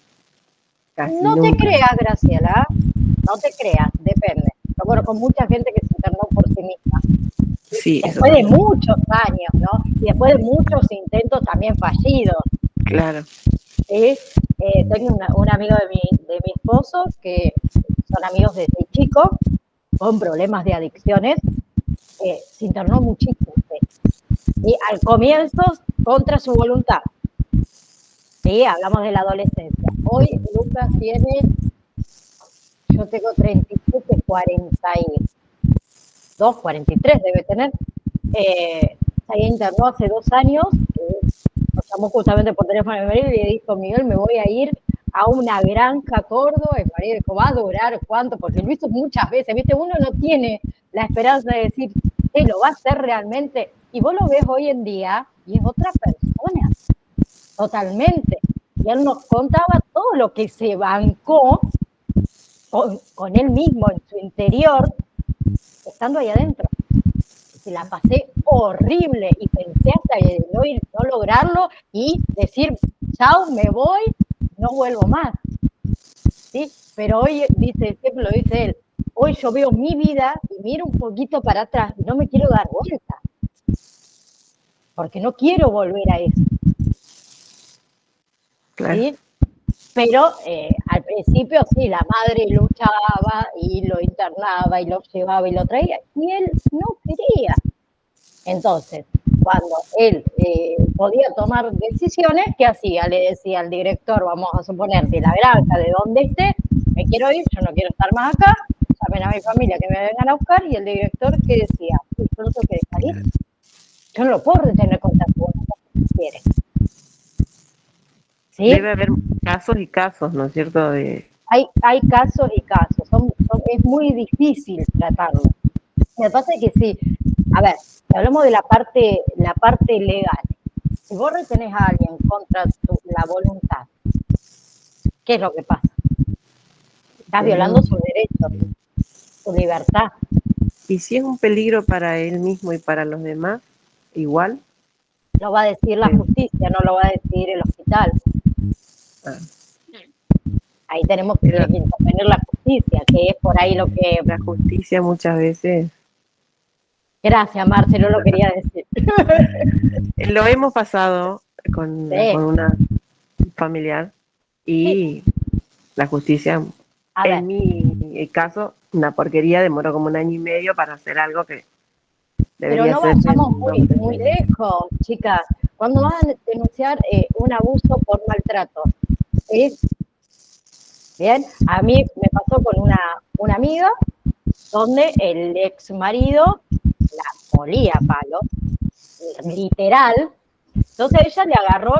Casi no nunca. te creas, Graciela, no te creas, depende. Yo conozco mucha gente que se internó por sí misma. Sí, después de muchos años, ¿no? Y después de muchos intentos también fallidos. Claro. ¿Sí? Tengo un amigo de mi esposo que son amigos desde chico, con problemas de adicciones, se internó muchísimo. Y al comienzo, contra su voluntad. Sí, hablamos de la adolescencia. Hoy Lucas tiene, yo tengo 37, 42, 43 debe tener. Se había internado hace 2 años, nos llamó justamente por teléfono de mi marido y le dijo, Miguel, me voy a ir a una granja Córdoba. El marido dijo, ¿va a durar cuánto? Porque lo hizo muchas veces, ¿viste? Uno no tiene la esperanza de decir, lo va a hacer realmente. Y vos lo ves hoy en día y es otra persona, totalmente. Y él nos contaba todo lo que se bancó con él mismo en su interior, estando ahí adentro. Y la pasé horrible y pensé hasta no lograrlo y decir, chao, me voy, no vuelvo más. ¿Sí? Pero hoy, siempre lo dice él, hoy yo veo mi vida y miro un poquito para atrás y no me quiero dar vuelta. Porque no quiero volver a eso. Claro. ¿Sí? Pero al principio sí, la madre luchaba y lo internaba y lo llevaba y lo traía, y él no quería. Entonces, cuando él podía tomar decisiones, ¿qué hacía? Le decía al director, vamos a suponer, de la granja, de donde esté, me quiero ir, yo no quiero estar más acá, llamen a mi familia que me vengan a buscar, y el director, ¿qué decía? Yo no tengo que dejar ir. Yo no lo puedo retener con tanto si quiere. ¿Sí? Debe haber casos y casos, ¿no es cierto? Hay casos y casos, es muy difícil tratarlo. Me pasa que sí, a ver, si hablamos de la parte legal, si vos retenés a alguien contra la voluntad, ¿qué es lo que pasa? Estás violando sus derechos, su libertad. Y si es un peligro para él mismo y para los demás, igual. Lo va a decir la justicia, no lo va a decir el hospital. Ahí tenemos que intervenir la justicia, que es por ahí lo que... La justicia muchas veces... Gracias, Marcelo, lo quería decir. Lo hemos pasado con una familiar y la justicia, en mi caso, una porquería, demoró como 1 año y medio para hacer algo que debería ser. Pero no vayamos muy lejos, chicas. Cuando van a denunciar un abuso por maltrato, ¿sí? Bien, a mí me pasó con una amiga donde el ex marido la molía a palo, literal. Entonces ella le agarró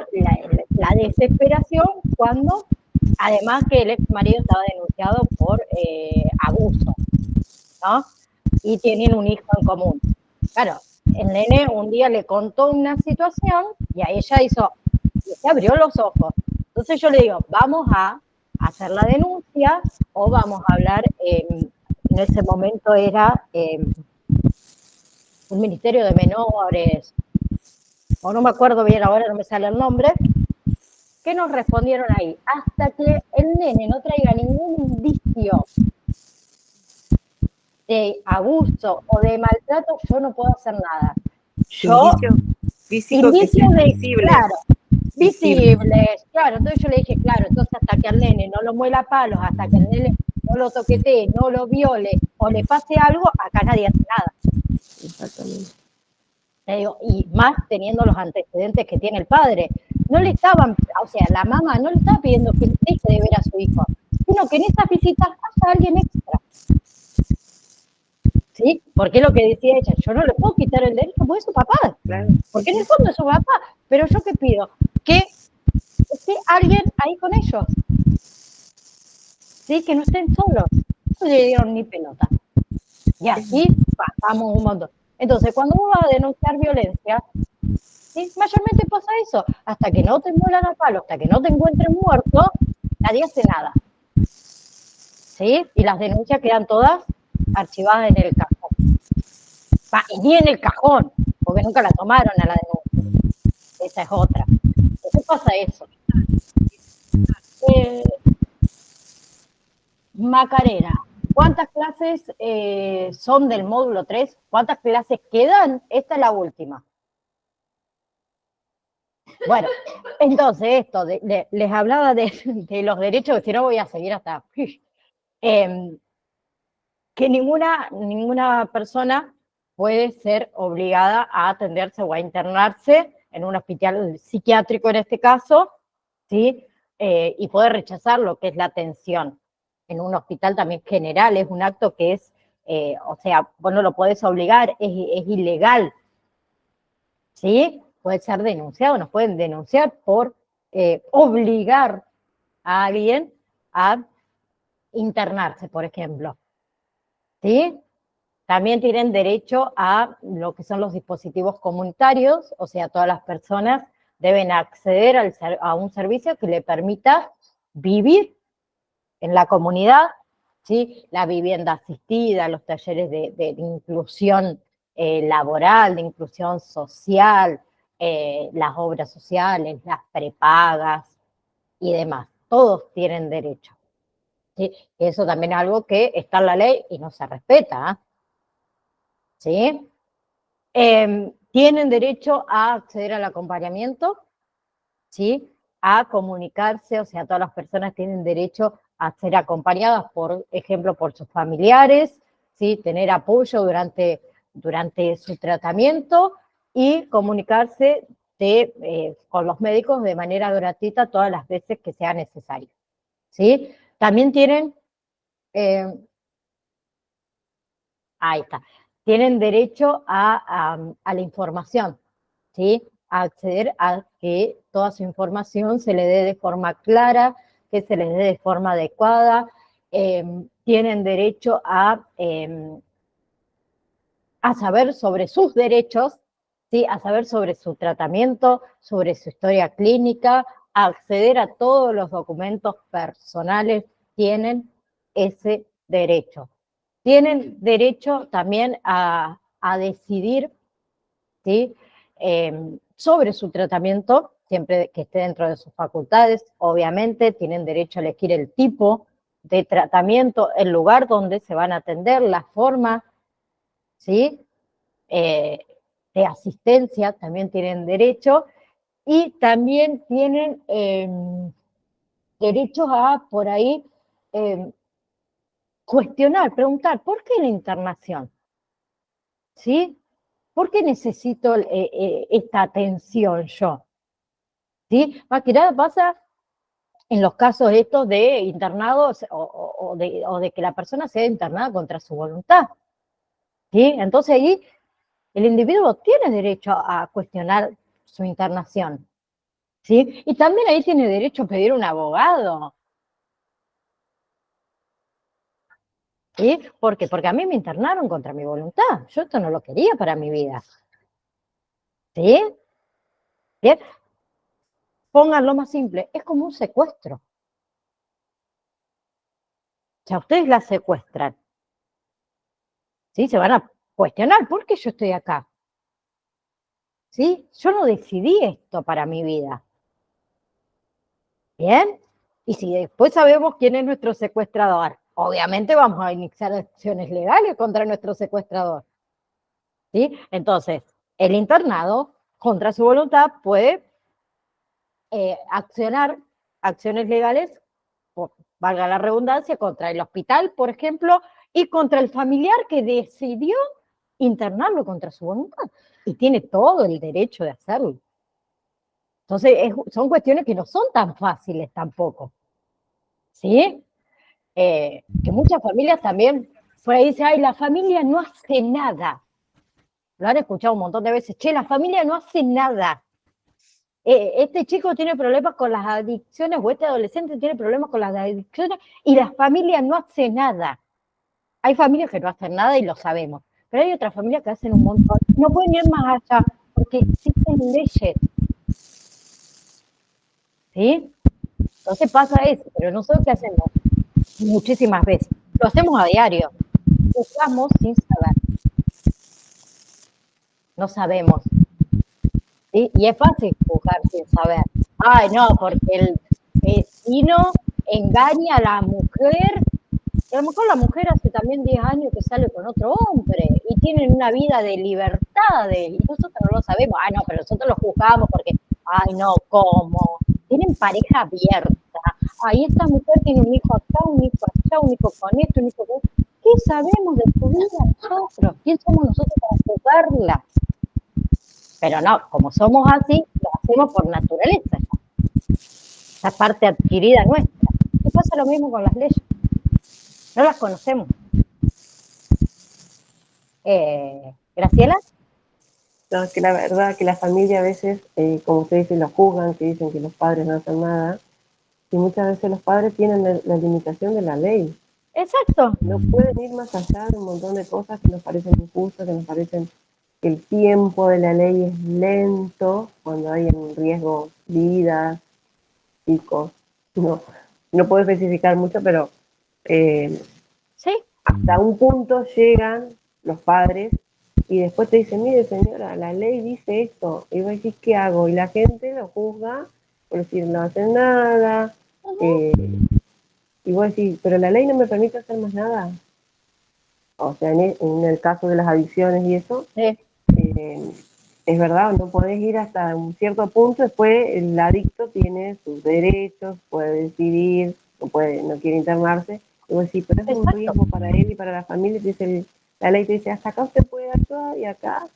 la desesperación cuando, además que el ex marido estaba denunciado por abuso, ¿no? Y tienen un hijo en común. Claro, el nene un día le contó una situación y a ella se abrió los ojos. Entonces yo le digo, vamos a hacer la denuncia o vamos a hablar, en ese momento era el Ministerio de Menores, o no me acuerdo bien ahora, no me sale el nombre, ¿Qué nos respondieron ahí? Hasta que el nene no traiga ningún indicio de abuso o de maltrato, yo no puedo hacer nada. Yo, Físicos que indicios sean de, visibles. claro, visibles, claro. Entonces yo le dije, claro, entonces hasta que al nene no lo muela a palos, hasta que el nene no lo toquetee, no lo viole o le pase algo, acá nadie hace nada. Exactamente. Y más teniendo los antecedentes que tiene el padre. No le estaban, o sea, la mamá no le estaba pidiendo que deje de ver a su hijo, sino que en esas visitas haya alguien extra. ¿Sí? Porque es lo que decía ella, yo no le puedo quitar el derecho porque es su papá, Claro. porque en el fondo es su papá, pero yo qué pido, que esté alguien ahí con ellos, ¿sí? Que no estén solos, no le dieron ni pelota. Y así pasamos un montón. Entonces, cuando uno va a denunciar violencia, ¿sí? Mayormente pasa eso, hasta que no te mueran a palo, hasta que no te encuentren muerto, nadie hace nada. ¿Sí? Y las denuncias quedan todas archivadas en el cajón. Y ni en el cajón, porque nunca la tomaron a la denuncia. Esa es otra. ¿Qué pasa eso? Macarena, ¿cuántas clases son del módulo 3? ¿Cuántas clases quedan? Esta es la última. Bueno, entonces esto, les hablaba de los derechos, que si no voy a seguir hasta... que ninguna persona puede ser obligada a atenderse o a internarse en un hospital psiquiátrico en este caso, ¿sí? Y poder rechazar lo que es la atención en un hospital también general, es un acto que es, o sea, vos no lo podés obligar, es ilegal, ¿sí? Puede ser denunciado, nos pueden denunciar por obligar a alguien a internarse, por ejemplo, ¿sí? También tienen derecho a lo que son los dispositivos comunitarios, o sea, todas las personas deben acceder a un servicio que le permita vivir en la comunidad, ¿sí? La vivienda asistida, los talleres de inclusión laboral, de inclusión social, las obras sociales, las prepagas y demás. Todos tienen derecho. ¿Sí? Eso también es algo que está en la ley y no se respeta, ¿eh? ¿Sí? Tienen derecho a acceder al acompañamiento, ¿sí? A comunicarse, o sea, todas las personas tienen derecho a ser acompañadas, por ejemplo, por sus familiares, ¿sí? Tener apoyo durante su tratamiento y comunicarse con los médicos de manera gratuita todas las veces que sea necesario, ¿sí? También tienen... ahí está. Tienen derecho a la información, ¿sí? A acceder a que toda su información se le dé de forma clara, que se les dé de forma adecuada. Tienen derecho a saber sobre sus derechos, ¿sí? A saber sobre su tratamiento, sobre su historia clínica, a acceder a todos los documentos personales, tienen ese derecho. Tienen derecho también a decidir, ¿sí? Sobre su tratamiento, siempre que esté dentro de sus facultades, obviamente tienen derecho a elegir el tipo de tratamiento, el lugar donde se van a atender, la forma, ¿sí? De asistencia, también tienen derecho, y también tienen derechos a, por ahí, cuestionar, preguntar, ¿por qué la internación? ¿Sí? ¿Por qué necesito esta atención yo? ¿Sí? Más que nada pasa en los casos estos de internados o de que la persona sea internada contra su voluntad. ¿Sí? Entonces ahí el individuo tiene derecho a cuestionar su internación. ¿Sí? Y también ahí tiene derecho a pedir un abogado. ¿Sí? ¿Por qué? Porque a mí me internaron contra mi voluntad. Yo esto no lo quería para mi vida. ¿Sí? Bien. Pónganlo más simple, es como un secuestro. O sea, ustedes la secuestran, ¿sí? Se van a cuestionar, ¿por qué yo estoy acá? ¿Sí? Yo no decidí esto para mi vida. ¿Bien? Y si después sabemos quién es nuestro secuestrador, obviamente vamos a iniciar acciones legales contra nuestro secuestrador. ¿Sí? Entonces, el internado, contra su voluntad, puede accionar acciones legales, valga la redundancia, contra el hospital, por ejemplo, y contra el familiar que decidió internarlo contra su voluntad. Y tiene todo el derecho de hacerlo. Entonces, son cuestiones que no son tan fáciles tampoco. ¿Sí? Que muchas familias también, por ahí dicen, ay, la familia no hace nada. Lo han escuchado un montón de veces, che, la familia no hace nada. Este chico tiene problemas con las adicciones, o este adolescente tiene problemas con las adicciones, y la familia no hace nada. Hay familias que no hacen nada y lo sabemos, pero hay otras familias que hacen un montón. No pueden ir más allá, porque existen leyes. ¿Sí? Entonces pasa eso, pero nosotros ¿qué hacemos? Muchísimas veces. Lo hacemos a diario. Juzgamos sin saber. No sabemos. ¿Sí? Y es fácil juzgar sin saber. Ay, no, porque el vecino engaña a la mujer. Y a lo mejor la mujer hace también 10 años que sale con otro hombre y tienen una vida de libertades y nosotros no lo sabemos. Ay, no, pero nosotros lo juzgamos porque, ay, no, ¿cómo? Tienen pareja abierta. Ay, esta mujer tiene un hijo acá, un hijo allá, un hijo con esto, un hijo con esto. ¿Qué sabemos de su vida nosotros? ¿Quién somos nosotros para juzgarla? Pero no, como somos así, lo hacemos por naturaleza. Esa parte adquirida nuestra. ¿Qué pasa lo mismo con las leyes? No las conocemos. ¿Graciela? No, es que la verdad que la familia a veces, como usted dice, lo juzgan, que dicen que los padres no hacen nada, y muchas veces los padres tienen la limitación de la ley. Exacto. No pueden ir más allá de un montón de cosas que nos parecen injustas, que nos parecen que el tiempo de la ley es lento, cuando hay en riesgo vidas, chicos. No puedo especificar mucho, pero sí. Hasta un punto llegan los padres y después te dicen, mire señora, la ley dice esto, y vos decís, ¿qué hago? Y la gente lo juzga por decir, no hacen nada, y vos decís, pero la ley no me permite hacer más nada. O sea, en el caso de las adicciones y eso, sí. Es verdad, no podés ir hasta un cierto punto, después el adicto tiene sus derechos, puede decidir, no quiere internarse, y vos decís, pero es un riesgo para él y para la familia, la ley te dice, hasta acá usted puede actuar y acá.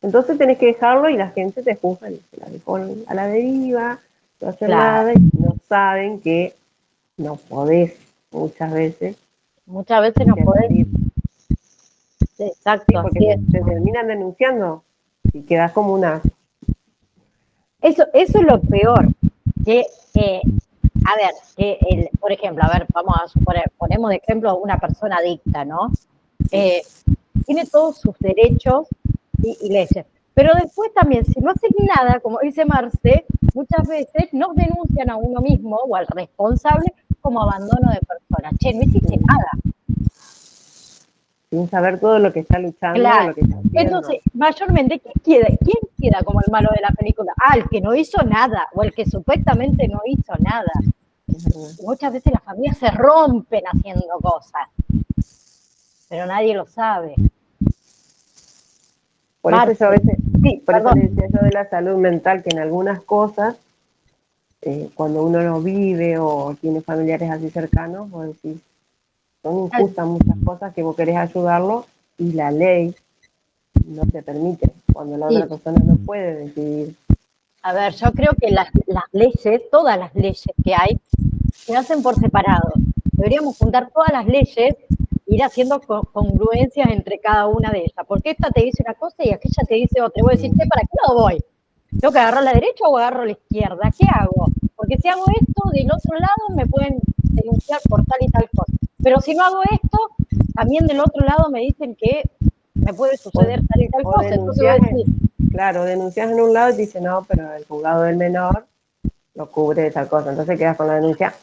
Entonces tenés que dejarlo y la gente te juzga, y se la dejó a la deriva, no hacen nada, y no saben que no podés muchas veces. Muchas veces no podés. Exacto. Sí, porque te terminan denunciando y quedas como una... Eso es lo peor, que a ver, por ejemplo, vamos a suponer, ponemos de ejemplo una persona adicta, ¿no? Tiene todos sus derechos y leyes, pero después también, si no haces nada, como dice Marce, muchas veces nos denuncian a uno mismo o al responsable como abandono de persona. Che, no hiciste nada. Sin saber todo lo que está luchando, claro. Lo que está haciendo. Entonces, mayormente, ¿quién queda como el malo de la película? El que no hizo nada, o el que supuestamente no hizo nada. Muchas veces las familias se rompen haciendo cosas, pero nadie lo sabe. Por eso yo a veces, por eso le decía yo de la salud mental, que en algunas cosas, cuando uno lo vive o tiene familiares así cercanos, vos decís, son injustas muchas cosas que vos querés ayudarlo y la ley no te permite, cuando la otra persona no puede decidir. A ver, yo creo que las leyes, todas las leyes que hay, se hacen por separado. Deberíamos juntar todas las leyes, ir haciendo congruencias entre cada una de ellas, porque esta te dice una cosa y aquella te dice otra. Y vos decís, ¿para qué lado voy? ¿Tengo que agarrar la derecha o agarro la izquierda? ¿Qué hago? Porque si hago esto, del otro lado me pueden denunciar por tal y tal cosa. Pero si no hago esto, también del otro lado me dicen que me puede suceder tal y tal cosa. Entonces voy a decir, claro, denuncias en un lado y te dicen, no, pero el juzgado del menor lo cubre de tal cosa. Entonces quedas con la denuncia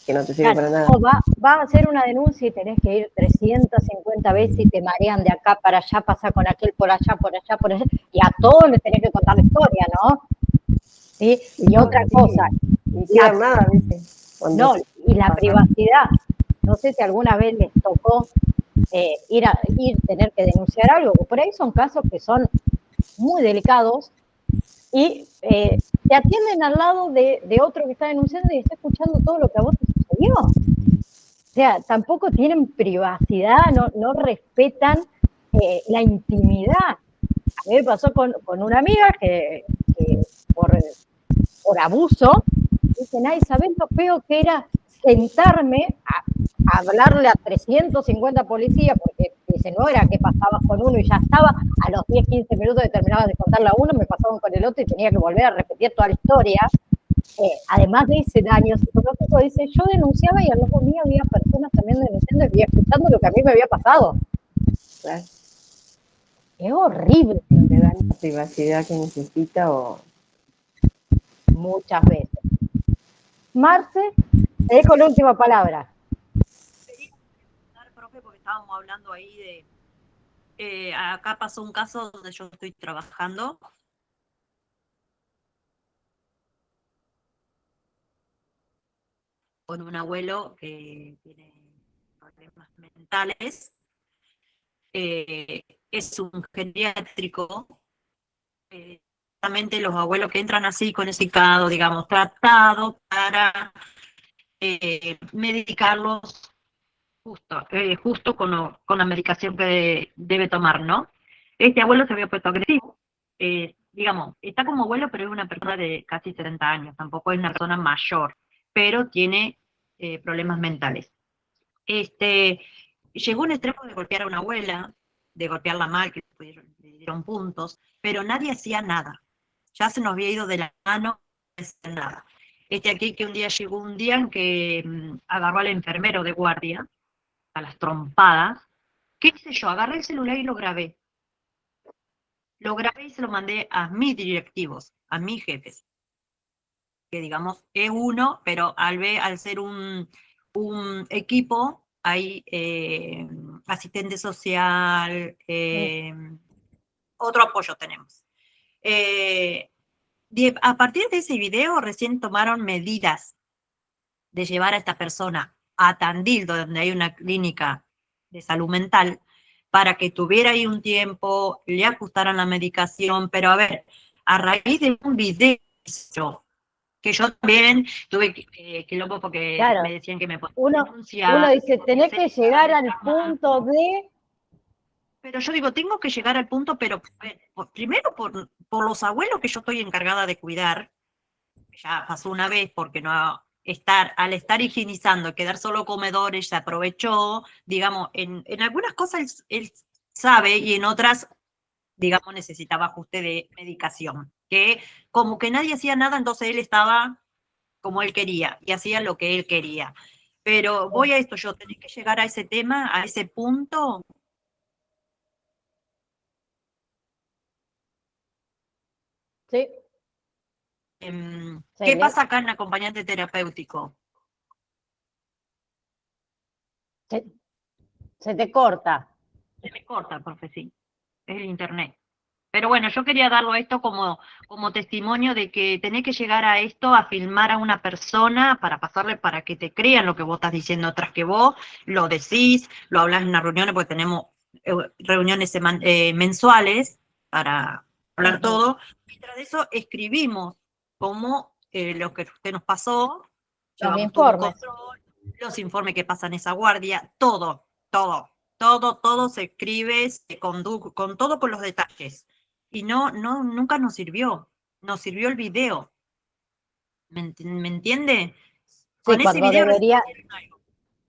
que no te sirve para nada. O va a hacer una denuncia y tenés que ir 350 veces y te marean de acá para allá, pasa con aquel por allá, y a todos les tenés que contar la historia, ¿no? ¿sí? Y otra cosa, Ni queda nada, ¿viste? no, y la pasa. privacidad. No sé si alguna vez les tocó tener que denunciar algo, por ahí son casos que son muy delicados y te atienden al lado de otro que está denunciando y está escuchando todo lo que a vos te sucedió. O sea, tampoco tienen privacidad, no respetan la intimidad. A mí me pasó con una amiga que por abuso, dicen, ay, ¿sabés lo feo que era sentarme a hablarle a 350 policías? Porque dice, no era que pasabas con uno y ya estaba, a los 10, 15 minutos que terminabas de contarle a uno, me pasaban con el otro y tenía que volver a repetir toda la historia. Además de ese daño psicológico, dice, yo denunciaba y al lado mío había personas también denunciando y escuchando lo que a mí me había pasado. Claro. Es horrible. No te dan la privacidad que necesita o... Muchas veces. Marce, te dejo la última palabra. Profe, porque estábamos hablando ahí de... acá pasó un caso donde yo estoy trabajando. Con un abuelo que tiene problemas mentales. Es un geriátrico. Justamente los abuelos que entran así con ese caso, digamos, tratado para medicarlos justo con la medicación que debe tomar, ¿no? Este abuelo se había puesto agresivo. Digamos, está como abuelo, pero es una persona de casi 70 años, tampoco es una persona mayor, pero tiene problemas mentales. Llegó a un extremo de golpear a una abuela, de golpearla mal, que le dieron puntos, pero nadie hacía nada. Ya se nos había ido de la mano, no hacía nada. Aquí que un día llegó un día en que agarró al enfermero de guardia, a las trompadas. ¿Qué hice yo? Agarré el celular y lo grabé. Lo grabé y se lo mandé a mis directivos, a mis jefes. Que digamos, es uno, pero al ser un equipo, hay asistente social, otro apoyo tenemos. A partir de ese video recién tomaron medidas de llevar a esta persona a Tandil, donde hay una clínica de salud mental, para que tuviera ahí un tiempo, le ajustaran la medicación, pero a ver, a raíz de un video que yo también tuve quilombo porque Claro, me decían que me podía uno denunciar. dice, tenés que llegar al punto de... Pero yo digo, tengo que llegar al punto, pero primero por los abuelos que yo estoy encargada de cuidar, ya pasó una vez porque al estar higienizando, quedar solo comedores, se aprovechó, digamos, en algunas cosas él sabe y en otras, digamos, necesitaba ajuste de medicación, que como que nadie hacía nada, entonces él estaba como él quería y hacía lo que él quería. Pero voy a esto, yo tenía que llegar a ese tema, a ese punto. Sí. ¿Qué pasa acá en acompañante terapéutico? Se te corta. Se me corta, profe, sí. Es el internet. Pero bueno, yo quería darlo esto como testimonio de que tenés que llegar a esto, a filmar a una persona para pasarle, para que te crean lo que vos estás diciendo, tras que vos lo decís, lo hablas en las reuniones, porque tenemos reuniones mensuales para hablar todo. Y tras de eso escribimos como lo que usted nos pasó, llevamos todo un control, los informes que pasan esa guardia, todo se escribe, con todo con los detalles. Y nunca nos sirvió el video. ¿Me entiende? Sí, Con ese video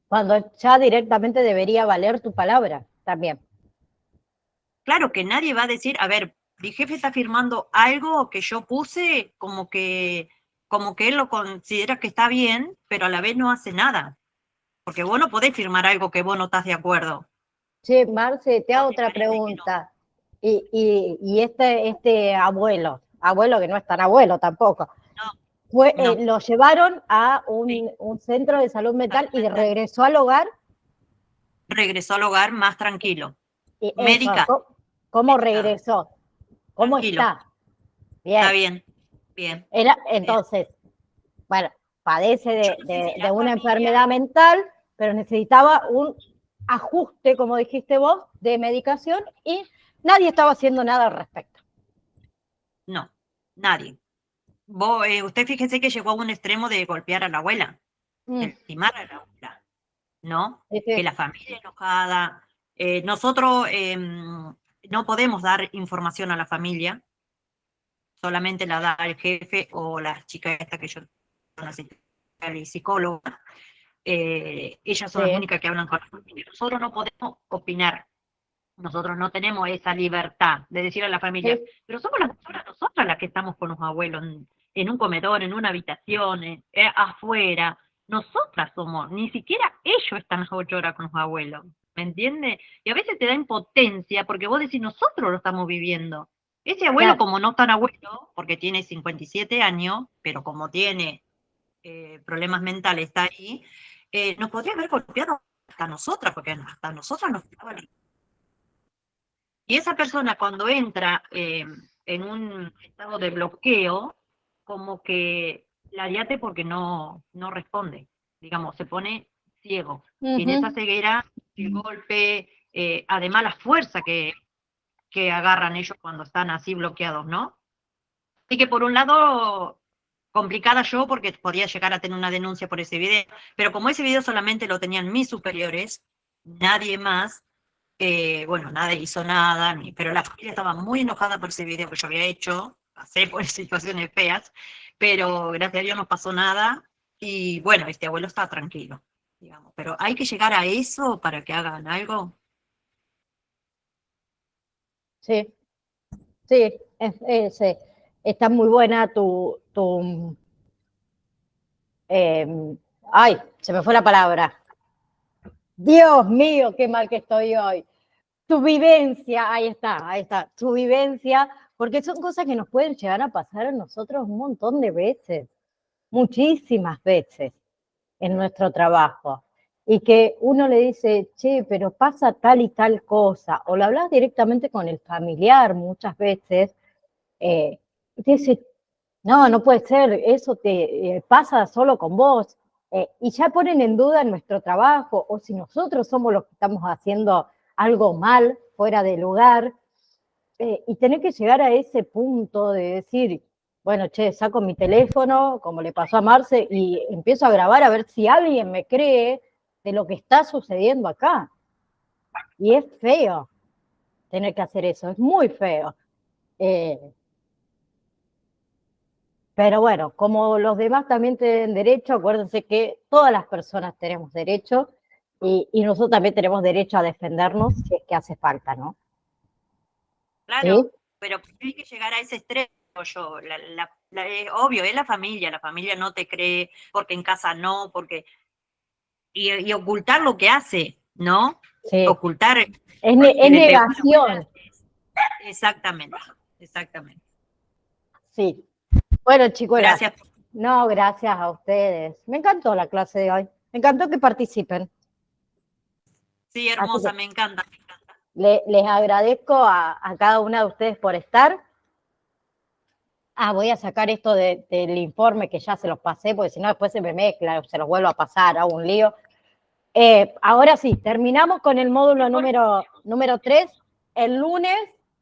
cuando ya directamente debería valer tu palabra también. Claro que nadie va a decir, a ver, mi jefe está firmando algo que yo puse como que él lo considera que está bien, pero a la vez no hace nada. Porque vos no podés firmar algo que vos no estás de acuerdo. Che, Marce, te hago otra pregunta. Y este abuelo que no es tan abuelo tampoco, lo llevaron a un centro de salud mental y regresó al hogar. Regresó al hogar más tranquilo. Médica. ¿Cómo regresó? ¿Cómo tranquilo. está? Bien. Está bien. Bien. Entonces, bueno, padece de La una familia- enfermedad mental, pero necesitaba un ajuste, como dijiste vos, de medicación y nadie estaba haciendo nada al respecto. No, nadie. Usted fíjese que llegó a un extremo de golpear a la abuela, de lastimar a la abuela, ¿no? Sí, sí. Que la familia enojada. Nosotros no podemos dar información a la familia, solamente la da el jefe o la chica esta que yo la psicóloga. Ellas son las Sí. únicas que hablan con la familia. Nosotros no podemos opinar. Nosotros no tenemos esa libertad de decir a la familia, Sí. pero somos nosotras las que estamos con los abuelos en un comedor, en una habitación, afuera. Nosotras somos, ni siquiera ellos están las 8 horas con los abuelos, ¿me entiendes? Y a veces te da impotencia porque vos decís, nosotros lo estamos viviendo. Ese abuelo, Claro. como no es tan abuelo, porque tiene 57 años, pero como tiene problemas mentales, está ahí, nos podría haber golpeado hasta nosotras, porque hasta nosotras nos quedaba. Y esa persona cuando entra en un estado de bloqueo, como que la ariate porque no responde, digamos, se pone ciego. Y en esa ceguera, el golpe, además la fuerza que agarran ellos cuando están así bloqueados, ¿no? Así que por un lado, complicada yo porque podía llegar a tener una denuncia por ese video, pero como ese video solamente lo tenían mis superiores, nadie más, bueno, nadie hizo nada, pero la familia estaba muy enojada por ese video que yo había hecho, pasé por situaciones feas, pero gracias a Dios no pasó nada, y bueno, este abuelo está tranquilo, digamos, pero hay que llegar a eso para que hagan algo. Sí, sí, está muy buena ay, se me fue la palabra. Dios mío, qué mal que estoy hoy. Tu vivencia, ahí está, tu vivencia, porque son cosas que nos pueden llegar a pasar a nosotros un montón de veces, muchísimas veces en nuestro trabajo. Y que uno le dice, che, pero pasa tal y tal cosa, o lo hablas directamente con el familiar muchas veces, y te dice, no puede ser, eso te pasa solo con vos, y ya ponen en duda nuestro trabajo, o si nosotros somos los que estamos haciendo algo mal, fuera de lugar, y tener que llegar a ese punto de decir, bueno, che, saco mi teléfono, como le pasó a Marce, y empiezo a grabar a ver si alguien me cree de lo que está sucediendo acá. Y es feo tener que hacer eso, es muy feo. Pero bueno, como los demás también tienen derecho, acuérdense que todas las personas tenemos derecho y nosotros también tenemos derecho a defendernos si es que hace falta, ¿no? Claro, ¿Sí? pero hay que llegar a ese extremo. Yo, obvio, es la familia no te cree, porque en casa no, porque y ocultar lo que hace, ¿no? Sí. Ocultar Es que le pegó a la negación. abuela. Exactamente. Sí. Bueno, chicos, Gracias. no, gracias a ustedes. Me encantó la clase de hoy. Me encantó que participen. Sí, hermosa, me encanta. Les agradezco a cada una de ustedes por estar. Voy a sacar esto del informe que ya se los pasé, porque si no después se me mezcla, se los vuelvo a pasar, hago un lío. Ahora sí, terminamos con el módulo número 3. El lunes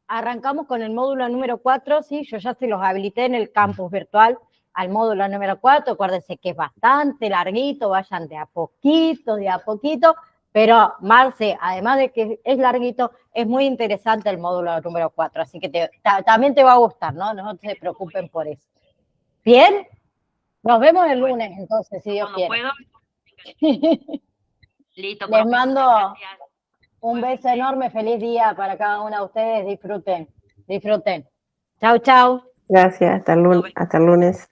arrancamos con el módulo número 4, ¿sí? Yo ya se los habilité en el campus virtual al módulo número 4. Acuérdense que es bastante larguito, vayan de a poquito, pero Marce, además de que es larguito, es muy interesante el módulo número 4, así que también te va a gustar, ¿no? No se preocupen por eso. ¿Bien? Nos vemos el lunes, entonces, si Dios quiere. Puedo. Listo. Les mando un beso enorme, feliz día para cada una de ustedes, disfruten. Chau, chau. Gracias, hasta el lunes.